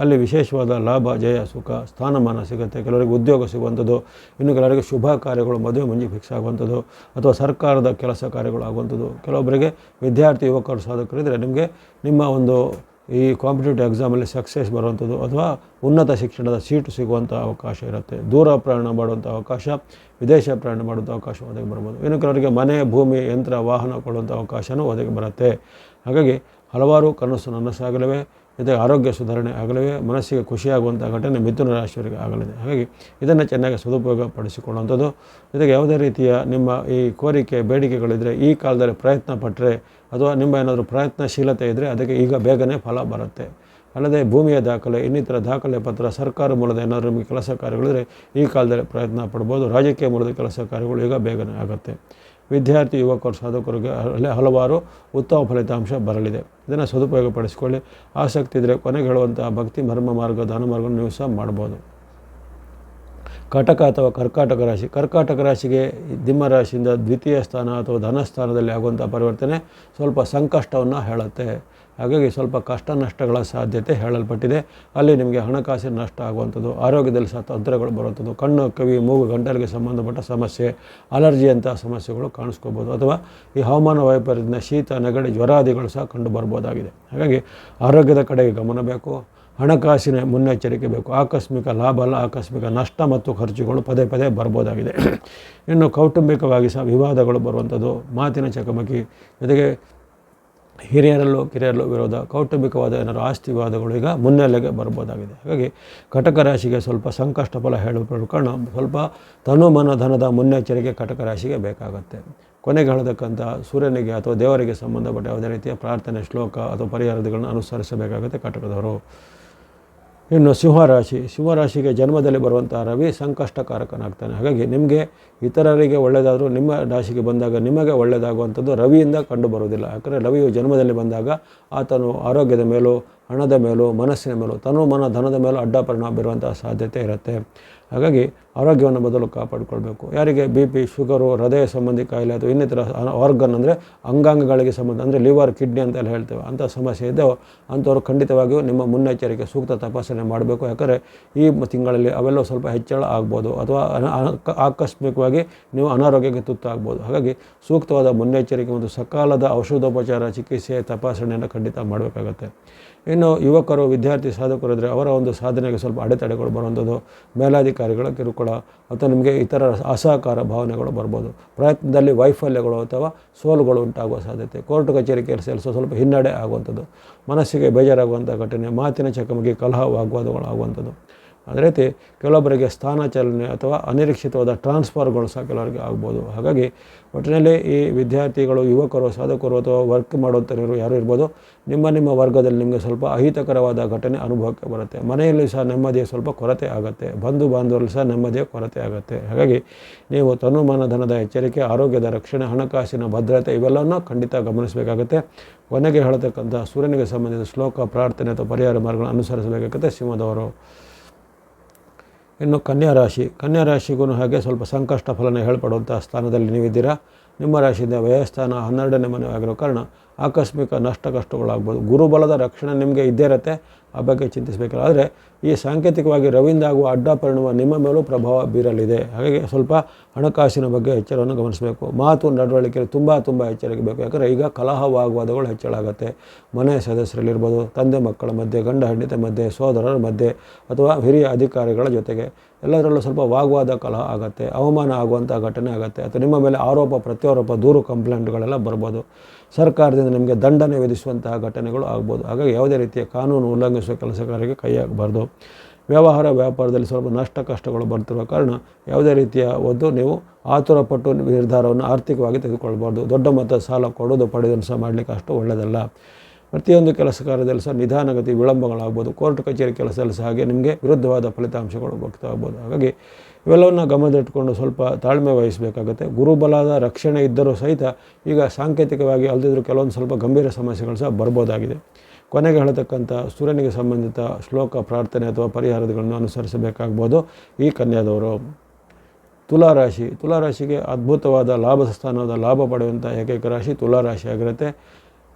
ಅಲ್ಲಿ ವಿಶೇಷವಾದ ಲಾಭ, ಜಯ, ಸುಖ, ಸ್ಥಾನಮಾನ ಸಿಗುತ್ತೆ. ಕೆಲವರಿಗೆ ಉದ್ಯೋಗ ಸಿಗುವಂಥದ್ದು, ಇನ್ನು ಕೆಲವರಿಗೆ ಶುಭ ಕಾರ್ಯಗಳು, ಮದುವೆ ಮುಂಜಿ ಫಿಕ್ಸ್ ಆಗುವಂಥದ್ದು ಅಥವಾ ಸರ್ಕಾರದ ಕೆಲಸ ಕಾರ್ಯಗಳು ಆಗುವಂಥದ್ದು. ಕೆಲವೊಬ್ಬರಿಗೆ ವಿದ್ಯಾರ್ಥಿ ಯುವಕರು ಸಾಧಕರಿದ್ದರೆ ನಿಮಗೆ ನಿಮ್ಮ ಒಂದು ಈ ಕಾಂಪಿಟೇಟಿವ್ ಎಕ್ಸಾಮಲ್ಲಿ ಸಕ್ಸಸ್ ಬರುವಂಥದ್ದು ಅಥವಾ ಉನ್ನತ ಶಿಕ್ಷಣದ ಸೀಟು ಸಿಗುವಂಥ ಅವಕಾಶ ಇರುತ್ತೆ. ದೂರ ಪ್ರಯಾಣ ಮಾಡುವಂಥ ಅವಕಾಶ, ವಿದೇಶ ಪ್ರಯಾಣ ಮಾಡುವಂಥ ಅವಕಾಶ ಒದಗಿ ಬರ್ಬೋದು. ಇನ್ನು ಕೆಲವರಿಗೆ ಮನೆ, ಭೂಮಿ, ಯಂತ್ರ, ವಾಹನ ಕೊಡುವಂಥ ಅವಕಾಶವೂ ಒದಗಿ ಬರುತ್ತೆ. ಹಾಗಾಗಿ ಹಲವಾರು ಕನಸು ನನಸಾಗಲಿವೆ, ಜೊತೆಗೆ ಆರೋಗ್ಯ ಸುಧಾರಣೆ ಆಗಲಿವೆ, ಮನಸ್ಸಿಗೆ ಖುಷಿಯಾಗುವಂಥ ಘಟನೆ ಮಿಥುನ ರಾಶಿಯವರಿಗೆ ಆಗಲಿದೆ. ಹಾಗಾಗಿ ಇದನ್ನು ಚೆನ್ನಾಗಿ ಸದುಪಯೋಗ ಪಡಿಸಿಕೊಳ್ಳುವಂಥದ್ದು. ಜೊತೆಗೆ ಯಾವುದೇ ರೀತಿಯ ನಿಮ್ಮ ಈ ಕೋರಿಕೆ ಬೇಡಿಕೆಗಳಿದ್ದರೆ ಈ ಕಾಲದಲ್ಲಿ ಪ್ರಯತ್ನ ಪಟ್ಟರೆ ಅಥವಾ ನಿಮ್ಮ ಏನಾದರೂ ಪ್ರಯತ್ನಶೀಲತೆ ಇದ್ದರೆ ಅದಕ್ಕೆ ಈಗ ಬೇಗನೆ ಫಲ ಬರುತ್ತೆ. ಅಲ್ಲದೆ ಭೂಮಿಯ ದಾಖಲೆ, ಇನ್ನಿತರ ದಾಖಲೆ ಪತ್ರ, ಸರ್ಕಾರ ಮೂಲದ ಏನಾದರೂ ನಿಮಗೆ ಕೆಲಸ ಕಾರ್ಯಗಳಿದ್ರೆ ಈ ಕಾಲದಲ್ಲಿ ಪ್ರಯತ್ನ ಪಡ್ಬೋದು. ರಾಜಕೀಯ ಮೂಲದ ಕೆಲಸ ಕಾರ್ಯಗಳು ಈಗ ಬೇಗನೆ ಆಗುತ್ತೆ. ವಿದ್ಯಾರ್ಥಿ ಯುವಕರು ಸಾಧಕರಿಗೆ ಹಲವಾರು ಉತ್ತಮ ಫಲಿತಾಂಶ ಬರಲಿದೆ. ಇದನ್ನು ಸದುಪಯೋಗ ಪಡಿಸಿಕೊಳ್ಳಿ. ಆಸಕ್ತಿ ಇದ್ದರೆ ಕೊನೆಗೆ ಹೇಳುವಂಥ ಭಕ್ತಿ ಮರ್ಮ ಮಾರ್ಗ, ದಾನ ಮಾರ್ಗವನ್ನು ನೀವು ಸಹ ಮಾಡ್ಬೋದು. ಕಟಕ ಅಥವಾ ಕರ್ಕಾಟಕ ರಾಶಿಗೆ ದಿಮ್ಮ ರಾಶಿಯಿಂದ ದ್ವಿತೀಯ ಸ್ಥಾನ ಅಥವಾ ಧನಸ್ಥಾನದಲ್ಲಿ ಆಗುವಂಥ ಪರಿವರ್ತನೆ ಸ್ವಲ್ಪ ಸಂಕಷ್ಟವನ್ನು ಹೇಳುತ್ತೆ. ಹಾಗಾಗಿ ಸ್ವಲ್ಪ ಕಷ್ಟ ನಷ್ಟಗಳ ಸಾಧ್ಯತೆ ಹೇಳಲ್ಪಟ್ಟಿದೆ. ಅಲ್ಲಿ ನಿಮಗೆ ಹಣಕಾಸಿನ ನಷ್ಟ ಆಗುವಂಥದ್ದು, ಆರೋಗ್ಯದಲ್ಲಿ ಸಹ ತೊಂದರೆಗಳು ಬರುವಂಥದ್ದು, ಕಣ್ಣು, ಕಿವಿ, ಮೂಗು, ಗಂಟಲಿಗೆ ಸಂಬಂಧಪಟ್ಟ ಸಮಸ್ಯೆ, ಅಲರ್ಜಿಯಂಥ ಸಮಸ್ಯೆಗಳು ಕಾಣಿಸ್ಕೋಬೋದು. ಅಥವಾ ಈ ಹವಾಮಾನ ವೈಪರೀತ್ಯದಿಂದ ಶೀತ, ನೆಗಡಿ, ಜ್ವರಾದಿಗಳು ಸಹ ಕಂಡು ಬರ್ಬೋದಾಗಿದೆ. ಹಾಗಾಗಿ ಆರೋಗ್ಯದ ಕಡೆಗೆ ಗಮನ ಬೇಕು. ಹಣಕಾಸಿನ ಮುನ್ನೆಚ್ಚರಿಕೆ ಬೇಕು. ಆಕಸ್ಮಿಕ ಲಾಭ ಅಲ್ಲ, ಆಕಸ್ಮಿಕ ನಷ್ಟ ಮತ್ತು ಖರ್ಚುಗಳು ಪದೇ ಪದೇ ಬರ್ಬೋದಾಗಿದೆ. ಇನ್ನು ಕೌಟುಂಬಿಕವಾಗಿ ಸಹ ವಿವಾದಗಳು ಬರುವಂಥದ್ದು, ಮಾತಿನ ಚಕಮಕಿ, ಜೊತೆಗೆ ಹಿರಿಯರಲ್ಲೂ ಕಿರಿಯರಲ್ಲೂ ವಿರೋಧ, ಕೌಟುಂಬಿಕವಾದ ಏನಾದರೂ ಆಸ್ತಿ ವಿವಾದಗಳು ಈಗ ಮುನ್ನೆಲೆಗೆ ಬರ್ಬೋದಾಗಿದೆ. ಹಾಗಾಗಿ ಕಟಕ ರಾಶಿಗೆ ಸ್ವಲ್ಪ ಸಂಕಷ್ಟ ಫಲ ಹೇಳಲ್ಪಡುವ ಕಾರಣ ಸ್ವಲ್ಪ ತನು ಮನ ಧನದ ಮುನ್ನೆಚ್ಚರಿಕೆ ಕಟಕ ರಾಶಿಗೆ ಬೇಕಾಗುತ್ತೆ. ಕೊನೆಗೆ ಹೇಳತಕ್ಕಂಥ ಸೂರ್ಯನಿಗೆ ಅಥವಾ ದೇವರಿಗೆ ಸಂಬಂಧಪಟ್ಟ ಯಾವುದೇ ರೀತಿಯ ಪ್ರಾರ್ಥನೆ, ಶ್ಲೋಕ ಅಥವಾ ಪರಿಹಾರಗಳನ್ನು ಅನುಸರಿಸಬೇಕಾಗುತ್ತೆ ಕಟಕದವರು. ಇನ್ನು ಸಿಂಹರಾಶಿಗೆ ಜನ್ಮದಲ್ಲಿ ಬರುವಂಥ ರವಿ ಸಂಕಷ್ಟಕಾರಕನಾಗ್ತಾನೆ. ಹಾಗಾಗಿ ನಿಮಗೆ ಇತರರಿಗೆ ಒಳ್ಳೆಯದಾದರೂ ನಿಮ್ಮ ರಾಶಿಗೆ ಬಂದಾಗ ನಿಮಗೆ ಒಳ್ಳೆಯದಾಗುವಂಥದ್ದು ರವಿಯಿಂದ ಕಂಡು ಬರುವುದಿಲ್ಲ. ಯಾಕಂದರೆ ರವಿಯು ಜನ್ಮದಲ್ಲಿ ಬಂದಾಗ ಆತನು ಆರೋಗ್ಯದ ಮೇಲೂ, ಹಣದ ಮೇಲೂ, ಮನಸ್ಸಿನ ಮೇಲೂ, ತನು ಮನ ಧನದ ಮೇಲೂ ಅಡ್ಡ ಪರಿಣಾಮ ಬೀರುವಂಥ ಸಾಧ್ಯತೆ ಇರುತ್ತೆ. ಹಾಗಾಗಿ ಆರೋಗ್ಯವನ್ನು ಮೊದಲು ಕಾಪಾಡಿಕೊಳ್ಬೇಕು. ಯಾರಿಗೆ BP, ಶುಗರು, ಹೃದಯ ಸಂಬಂಧಿ ಕಾಯಿಲೆ ಅಥವಾ ಇನ್ನಿತರ ಆರ್ಗನ್ ಅಂದರೆ ಅಂಗಾಂಗಗಳಿಗೆ ಸಂಬಂಧ ಅಂದರೆ ಲಿವರ್, ಕಿಡ್ನಿ ಅಂತೆಲ್ಲ ಹೇಳ್ತೇವೆ, ಅಂಥ ಸಮಸ್ಯೆ ಇದ್ದವು ಅಂಥವ್ರು ಖಂಡಿತವಾಗಿಯೂ ನಿಮ್ಮ ಮುನ್ನೆಚ್ಚರಿಕೆ ಸೂಕ್ತ ತಪಾಸಣೆ ಮಾಡಬೇಕು. ಯಾಕಂದರೆ ಈ ತಿಂಗಳಲ್ಲಿ ಅವೆಲ್ಲವೂ ಸ್ವಲ್ಪ ಹೆಚ್ಚಳ ಆಗ್ಬೋದು ಅಥವಾ ಆಕಸ್ಮಿಕವಾಗಿ ನೀವು ಅನಾರೋಗ್ಯಕ್ಕೆ ತುತ್ತಾಗ್ಬೋದು. ಹಾಗಾಗಿ ಸೂಕ್ತವಾದ ಮುನ್ನೆಚ್ಚರಿಕೆ ಮತ್ತು ಸಕಾಲದ ಔಷಧೋಪಚಾರ, ಚಿಕಿತ್ಸೆ, ತಪಾಸಣೆಯನ್ನು ಖಂಡಿತ ಮಾಡಬೇಕಾಗತ್ತೆ. ಇನ್ನು ಯುವಕರು, ವಿದ್ಯಾರ್ಥಿ ಸಾಧಕರು ಇದ್ದರೆ ಅವರ ಒಂದು ಸಾಧನೆಗೆ ಸ್ವಲ್ಪ ಅಡೆತಡೆಗಳು ಬರುವಂಥದ್ದು, ಮೇಲಾಧಿಕಾರಿಗಳ ಕಿರುಕುಳ ಅಥವಾ ನಿಮಗೆ ಇತರ ಅಸಹಕಾರ ಭಾವನೆಗಳು ಬರ್ಬೋದು. ಪ್ರಯತ್ನದಲ್ಲಿ ವೈಫಲ್ಯಗಳು ಅಥವಾ ಸೋಲುಗಳು ಉಂಟಾಗುವ ಸಾಧ್ಯತೆ, ಕೋರ್ಟ್ ಕಚೇರಿ ಕೆಲಸ ಸ್ವಲ್ಪ ಹಿನ್ನಡೆ ಆಗುವಂಥದ್ದು, ಮನಸ್ಸಿಗೆ ಬೇಜಾರಾಗುವಂಥ ಘಟನೆ, ಮಾತಿನ ಚಕಮಕಿ, ಕಲಹ, ವಾಗ್ವಾದಗಳು ಆಗುವಂಥದ್ದು. ಅದೇ ರೀತಿ ಕೆಲವೊಬ್ಬರಿಗೆ ಸ್ಥಾನ ಚಲನೆ ಅಥವಾ ಅನಿರೀಕ್ಷಿತವಾದ ಟ್ರಾನ್ಸ್ಫರ್ಗಳು ಸಹ ಕೆಲವರಿಗೆ ಆಗ್ಬೋದು. ಹಾಗಾಗಿ ಒಟ್ಟಿನಲ್ಲಿ ಈ ವಿದ್ಯಾರ್ಥಿಗಳು, ಯುವಕರು, ಸಾಧಕರು ಅಥವಾ ವರ್ಕ್ ಮಾಡುವಂಥವ್ರು ಯಾರು ಇರ್ಬೋದು, ನಿಮ್ಮ ವರ್ಗದಲ್ಲಿ ನಿಮಗೆ ಸ್ವಲ್ಪ ಅಹಿತಕರವಾದ ಘಟನೆ ಅನುಭವಕ್ಕೆ ಬರುತ್ತೆ. ಮನೆಯಲ್ಲಿ ಸಹ ನೆಮ್ಮದಿಯ ಸ್ವಲ್ಪ ಕೊರತೆ ಆಗುತ್ತೆ, ಬಂಧು ಬಾಂಧವರಲ್ಲಿ ಸಹ ನೆಮ್ಮದಿಯ ಕೊರತೆ ಆಗುತ್ತೆ. ಹಾಗಾಗಿ ನೀವು ತನು ಮನ ಧನದ ಎಚ್ಚರಿಕೆ, ಆರೋಗ್ಯದ ರಕ್ಷಣೆ, ಹಣಕಾಸಿನ ಭದ್ರತೆ ಇವೆಲ್ಲವನ್ನು ಖಂಡಿತ ಗಮನಿಸಬೇಕಾಗುತ್ತೆ. ಕೊನೆಗೆ ಹೇಳತಕ್ಕಂಥ ಸೂರ್ಯನಿಗೆ ಸಂಬಂಧಿಸಿದ ಶ್ಲೋಕ, ಪ್ರಾರ್ಥನೆ ಅಥವಾ ಪರಿಹಾರ ಮಾರ್ಗಗಳನ್ನು ಅನುಸರಿಸಬೇಕಾಗುತ್ತೆ ಸಿಂಹದವರು. ಇನ್ನು ಕನ್ಯಾ ರಾಶಿಗೂ ಹಾಗೆ ಸ್ವಲ್ಪ ಸಂಕಷ್ಟ ಫಲನ ಹೇಳ್ಪಡುವಂಥ ಸ್ಥಾನದಲ್ಲಿ ನೀವಿದ್ದೀರಾ. ನಿಮ್ಮ ರಾಶಿಯಿಂದ ವ್ಯಯಸ್ಥಾನ 12ನೇ ಮನೆ ಆಗಿರೋ ಕಾರಣ ಆಕಸ್ಮಿಕ ನಷ್ಟ ಕಷ್ಟಗಳಾಗ್ಬೋದು. ಗುರುಬಲದ ರಕ್ಷಣೆ ನಿಮಗೆ ಇದ್ದೇ ಇರುತ್ತೆ, ಆ ಬಗ್ಗೆ ಚಿಂತಿಸಬೇಕಿಲ್ಲ. ಆದರೆ ಈ ಸಾಂಕೇತಿಕವಾಗಿ ರವಿಯಿಂದ ಆಗುವ ಅಡ್ಡ ಪರಿಣಾಮ ನಿಮ್ಮ ಮೇಲೂ ಪ್ರಭಾವ ಬೀರಲಿದೆ. ಹಾಗಾಗಿ ಸ್ವಲ್ಪ ಹಣಕಾಸಿನ ಬಗ್ಗೆ ಎಚ್ಚರವನ್ನು ಗಮನಿಸಬೇಕು. ಮಾತು ನಡವಳಿಕೆಯಲ್ಲಿ ತುಂಬ ಎಚ್ಚರಿಕೆ ಬೇಕು. ಯಾಕಂದರೆ ಈಗ ಕಲಹ ವಾಗ್ವಾದಗಳು ಹೆಚ್ಚಳ ಆಗುತ್ತೆ. ಮನೆಯ ಸದಸ್ಯರಲ್ಲಿರ್ಬೋದು, ತಂದೆ ಮಕ್ಕಳ ಮಧ್ಯೆ, ಗಂಡ ಹೆಂಡತಿ ಮಧ್ಯೆ, ಸೋದರರ ಮಧ್ಯೆ ಅಥವಾ ಹಿರಿಯ ಅಧಿಕಾರಿಗಳ ಜೊತೆಗೆ ಎಲ್ಲದರಲ್ಲೂ ಸ್ವಲ್ಪ ವಾಗ್ವಾದ, ಕಲಹ ಆಗುತ್ತೆ, ಅವಮಾನ ಆಗುವಂಥ ಘಟನೆ ಆಗುತ್ತೆ. ಅಥವಾ ನಿಮ್ಮ ಮೇಲೆ ಆರೋಪ ಪ್ರತ್ಯಾರೋಪ, ದೂರು, ಕಂಪ್ಲೇಂಟ್ಗಳೆಲ್ಲ ಬರ್ಬೋದು. ಸರ್ಕಾರದಿಂದ ನಿಮಗೆ ದಂಡನೆ ವಿಧಿಸುವಂತಹ ಘಟನೆಗಳು ಆಗ್ಬೋದು. ಹಾಗಾಗಿ ಯಾವುದೇ ರೀತಿಯ ಕಾನೂನು ಉಲ್ಲಂಘಿಸುವ ಕೆಲಸ ಕಾರ್ಯಕ್ಕೆ ಕೈ ಹಾಕಬಾರ್ದು. ವ್ಯವಹಾರ ವ್ಯಾಪಾರದಲ್ಲಿ ಸ್ವಲ್ಪ ನಷ್ಟ ಕಷ್ಟಗಳು ಬರ್ತಿರುವ ಕಾರಣ ಯಾವುದೇ ರೀತಿಯ ನೀವು ಆತುರಪಟ್ಟು ನಿರ್ಧಾರವನ್ನು ಆರ್ಥಿಕವಾಗಿ ತೆಗೆದುಕೊಳ್ಬಾರ್ದು. ದೊಡ್ಡ ಮೊತ್ತದ ಸಾಲ ಕೊಡೋದು ಪಡೆಯೋದು ಸಹ ಮಾಡಲಿಕ್ಕೆ ಅಷ್ಟು ಒಳ್ಳೆಯದಲ್ಲ. ಪ್ರತಿಯೊಂದು ಕೆಲಸ ಕಾರ್ಯದಲ್ಲಿ ಸಹ ನಿಧಾನಗತಿ ವಿಳಂಬಗಳಾಗ್ಬೋದು. ಕೋರ್ಟ್ ಕಚೇರಿ ಕೆಲಸದಲ್ಲಿ ಸಹ ಹಾಗೆ ನಿಮಗೆ ವಿರುದ್ಧವಾದ ಫಲಿತಾಂಶಗಳು ಆಗ್ಬೋದು. ಹಾಗಾಗಿ ಇವೆಲ್ಲವನ್ನು ಗಮನದಲ್ಲಿಟ್ಕೊಂಡು ಸ್ವಲ್ಪ ತಾಳ್ಮೆ ವಹಿಸಬೇಕಾಗುತ್ತೆ. ಗುರುಬಲದ ರಕ್ಷಣೆ ಇದ್ದರೂ ಸಹಿತ ಈಗ ಸಾಂಕೇತಿಕವಾಗಿ ಅಲ್ಲದಿದ್ದರೂ ಕೆಲವೊಂದು ಸ್ವಲ್ಪ ಗಂಭೀರ ಸಮಸ್ಯೆಗಳು ಸಹ ಬರ್ಬೋದಾಗಿದೆ. ಕೊನೆಗೆ ಹೇಳತಕ್ಕಂಥ ಸೂರ್ಯನಿಗೆ ಸಂಬಂಧಿತ ಶ್ಲೋಕ ಪ್ರಾರ್ಥನೆ ಅಥವಾ ಪರಿಹಾರಗಳನ್ನು ಅನುಸರಿಸಬೇಕಾಗ್ಬೋದು ಈ ಕನ್ಯಾದವರು. ತುಲಾರಾಶಿಗೆ ಅದ್ಭುತವಾದ ಲಾಭ ಸ್ಥಾನದ ಲಾಭ ಪಡೆಯುವಂಥ ಏಕೈಕ ರಾಶಿ ತುಲಾರಾಶಿ ಆಗಿರುತ್ತೆ.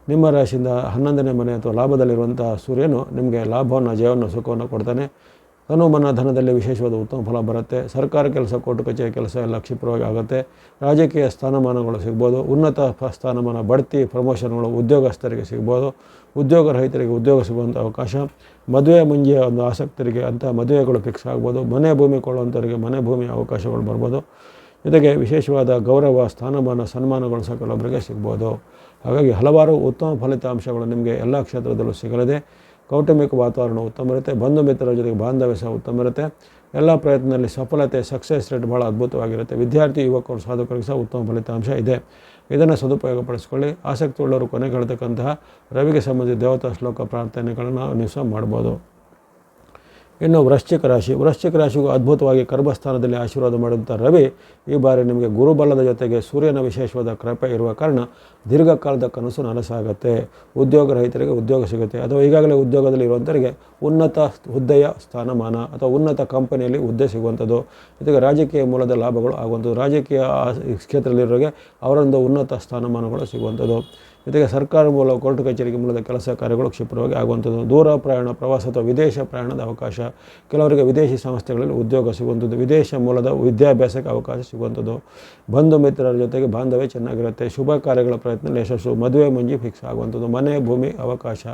ನಿಮ್ಮ ರಾಶಿಯಿಂದ 11ನೇ ಮನೆ ಅಥವಾ ಲಾಭದಲ್ಲಿರುವಂಥ ಸೂರ್ಯನು ನಿಮಗೆ ಲಾಭವನ್ನು, ಜಯವನ್ನು, ಸುಖವನ್ನು ಕೊಡ್ತಾನೆ. ಮನ ಧನದಲ್ಲಿ ವಿಶೇಷವಾದ ಉತ್ತಮ ಫಲ ಬರುತ್ತೆ. ಸರ್ಕಾರ ಕೆಲಸ, ಕೋರ್ಟ್ ಕಚೇರಿ ಕೆಲಸ ಎಲ್ಲ ಕ್ಷಿಪ್ರವಾಗಿ ಆಗುತ್ತೆ. ರಾಜಕೀಯ ಸ್ಥಾನಮಾನಗಳು ಸಿಗ್ಬೋದು. ಉನ್ನತ ಸ್ಥಾನಮಾನ, ಬಡ್ತಿ, ಪ್ರಮೋಷನ್ಗಳು ಉದ್ಯೋಗಸ್ಥರಿಗೆ ಸಿಗ್ಬೋದು. ಉದ್ಯೋಗ ರಹಿತರಿಗೆ ಉದ್ಯೋಗ ಸಿಗುವಂಥ ಅವಕಾಶ. ಮದುವೆ ಮುಂಜೆ ಒಂದು ಆಸಕ್ತರಿಗೆ ಅಂಥ ಮದುವೆಗಳು ಫಿಕ್ಸ್ ಆಗ್ಬೋದು. ಮನೆ ಭೂಮಿ ಕೊಳ್ಳುವಂಥವರಿಗೆ ಮನೆ ಭೂಮಿ ಅವಕಾಶಗಳು ಬರ್ಬೋದು. ಜೊತೆಗೆ ವಿಶೇಷವಾದ ಗೌರವ, ಸ್ಥಾನಮಾನ, ಸನ್ಮಾನಗಳು ಸಹ ಕೆಲವೊಬ್ಬರಿಗೆ ಸಿಗ್ಬೋದು. ಹಾಗಾಗಿ ಹಲವಾರು ಉತ್ತಮ ಫಲಿತಾಂಶಗಳು ನಿಮಗೆ ಎಲ್ಲ ಕ್ಷೇತ್ರದಲ್ಲೂ ಸಿಗಲಿದೆ. ಕೌಟುಂಬಿಕ ವಾತಾವರಣ ಉತ್ತಮ ಇರುತ್ತೆ. ಬಂಧು ಮಿತ್ರರ ಜೊತೆಗೆ ಬಾಂಧವ್ಯ ಸಹ ಉತ್ತಮ ಇರುತ್ತೆ. ಎಲ್ಲ ಪ್ರಯತ್ನದಲ್ಲಿ ಸಫಲತೆ, ಸಕ್ಸಸ್ ರೇಟ್ ಭಾಳ ಅದ್ಭುತವಾಗಿರುತ್ತೆ. ವಿದ್ಯಾರ್ಥಿ, ಯುವಕರು, ಸಾಧಕರಿಗೆ ಸಹ ಉತ್ತಮ ಫಲಿತಾಂಶ ಇದೆ. ಇದನ್ನು ಸದುಪಯೋಗಪಡಿಸ್ಕೊಳ್ಳಿ. ಆಸಕ್ತಿ ಉಳ್ಳವರು ಕೊನೆಗೆ ಹೇಳ್ತಕ್ಕಂತಹ ರವಿಗೆ ಸಂಬಂಧಿಸಿದ ದೇವತಾ ಶ್ಲೋಕ ಪ್ರಾರ್ಥನೆಗಳನ್ನು ನೀವು ಸಹ ಮಾಡ್ಬೋದು. ಇನ್ನು ವೃಶ್ಚಿಕ ರಾಶಿಗೂ ಅದ್ಭುತವಾಗಿ ಕರ್ಮಸ್ಥಾನದಲ್ಲಿ ಆಶೀರ್ವಾದ ಮಾಡಿದಂಥ ರವಿ ಈ ಬಾರಿ ನಿಮಗೆ ಗುರುಬಲದ ಜೊತೆಗೆ ಸೂರ್ಯನ ವಿಶೇಷವಾದ ಕೃಪೆ ಇರುವ ಕಾರಣ ದೀರ್ಘಕಾಲದ ಕನಸು ನನಸಾಗುತ್ತೆ. ಉದ್ಯೋಗ ರಹಿತರಿಗೆ ಉದ್ಯೋಗ ಸಿಗುತ್ತೆ, ಅಥವಾ ಈಗಾಗಲೇ ಉದ್ಯೋಗದಲ್ಲಿ ಇರುವಂಥವರಿಗೆ ಉನ್ನತ ಹುದ್ದೆಯ ಸ್ಥಾನಮಾನ ಅಥವಾ ಉನ್ನತ ಕಂಪನಿಯಲ್ಲಿ ಹುದ್ದೆ ಸಿಗುವಂಥದ್ದು. ಜೊತೆಗೆ ರಾಜಕೀಯ ಮೂಲದ ಲಾಭಗಳು ಆಗುವಂಥದ್ದು. ರಾಜಕೀಯ ಕ್ಷೇತ್ರದಲ್ಲಿರೋರಿಗೆ ಅವರೊಂದು ಉನ್ನತ ಸ್ಥಾನಮಾನಗಳು ಸಿಗುವಂಥದ್ದು. ಜೊತೆಗೆ ಸರ್ಕಾರ ಮೂಲ, ಕೋರ್ಟ್ ಕಚೇರಿಗೆ ಮೂಲದ ಕೆಲಸ ಕಾರ್ಯಗಳು ಕ್ಷಿಪ್ರವಾಗಿ ಆಗುವಂಥದ್ದು. ದೂರ ಪ್ರಯಾಣ, ಪ್ರವಾಸ ಅಥವಾ ವಿದೇಶ ಪ್ರಯಾಣದ ಅವಕಾಶ. ಕೆಲವರಿಗೆ ವಿದೇಶಿ ಸಂಸ್ಥೆಗಳಲ್ಲಿ ಉದ್ಯೋಗ ಸಿಗುವಂಥದ್ದು. ವಿದೇಶ ಮೂಲದ ವಿದ್ಯಾಭ್ಯಾಸಕ್ಕೆ ಅವಕಾಶ ಸಿಗುವಂಥದ್ದು. ಬಂಧು ಮಿತ್ರರ ಜೊತೆಗೆ ಬಾಂಧವ್ಯ ಚೆನ್ನಾಗಿರುತ್ತೆ. ಶುಭ ಕಾರ್ಯಗಳ ಪ್ರಯತ್ನ ಯಶಸ್ಸು. ಮದುವೆ ಮುಂಜಿ ಫಿಕ್ಸ್ ಆಗುವಂಥದ್ದು. ಮನೆ ಭೂಮಿ ಅವಕಾಶ.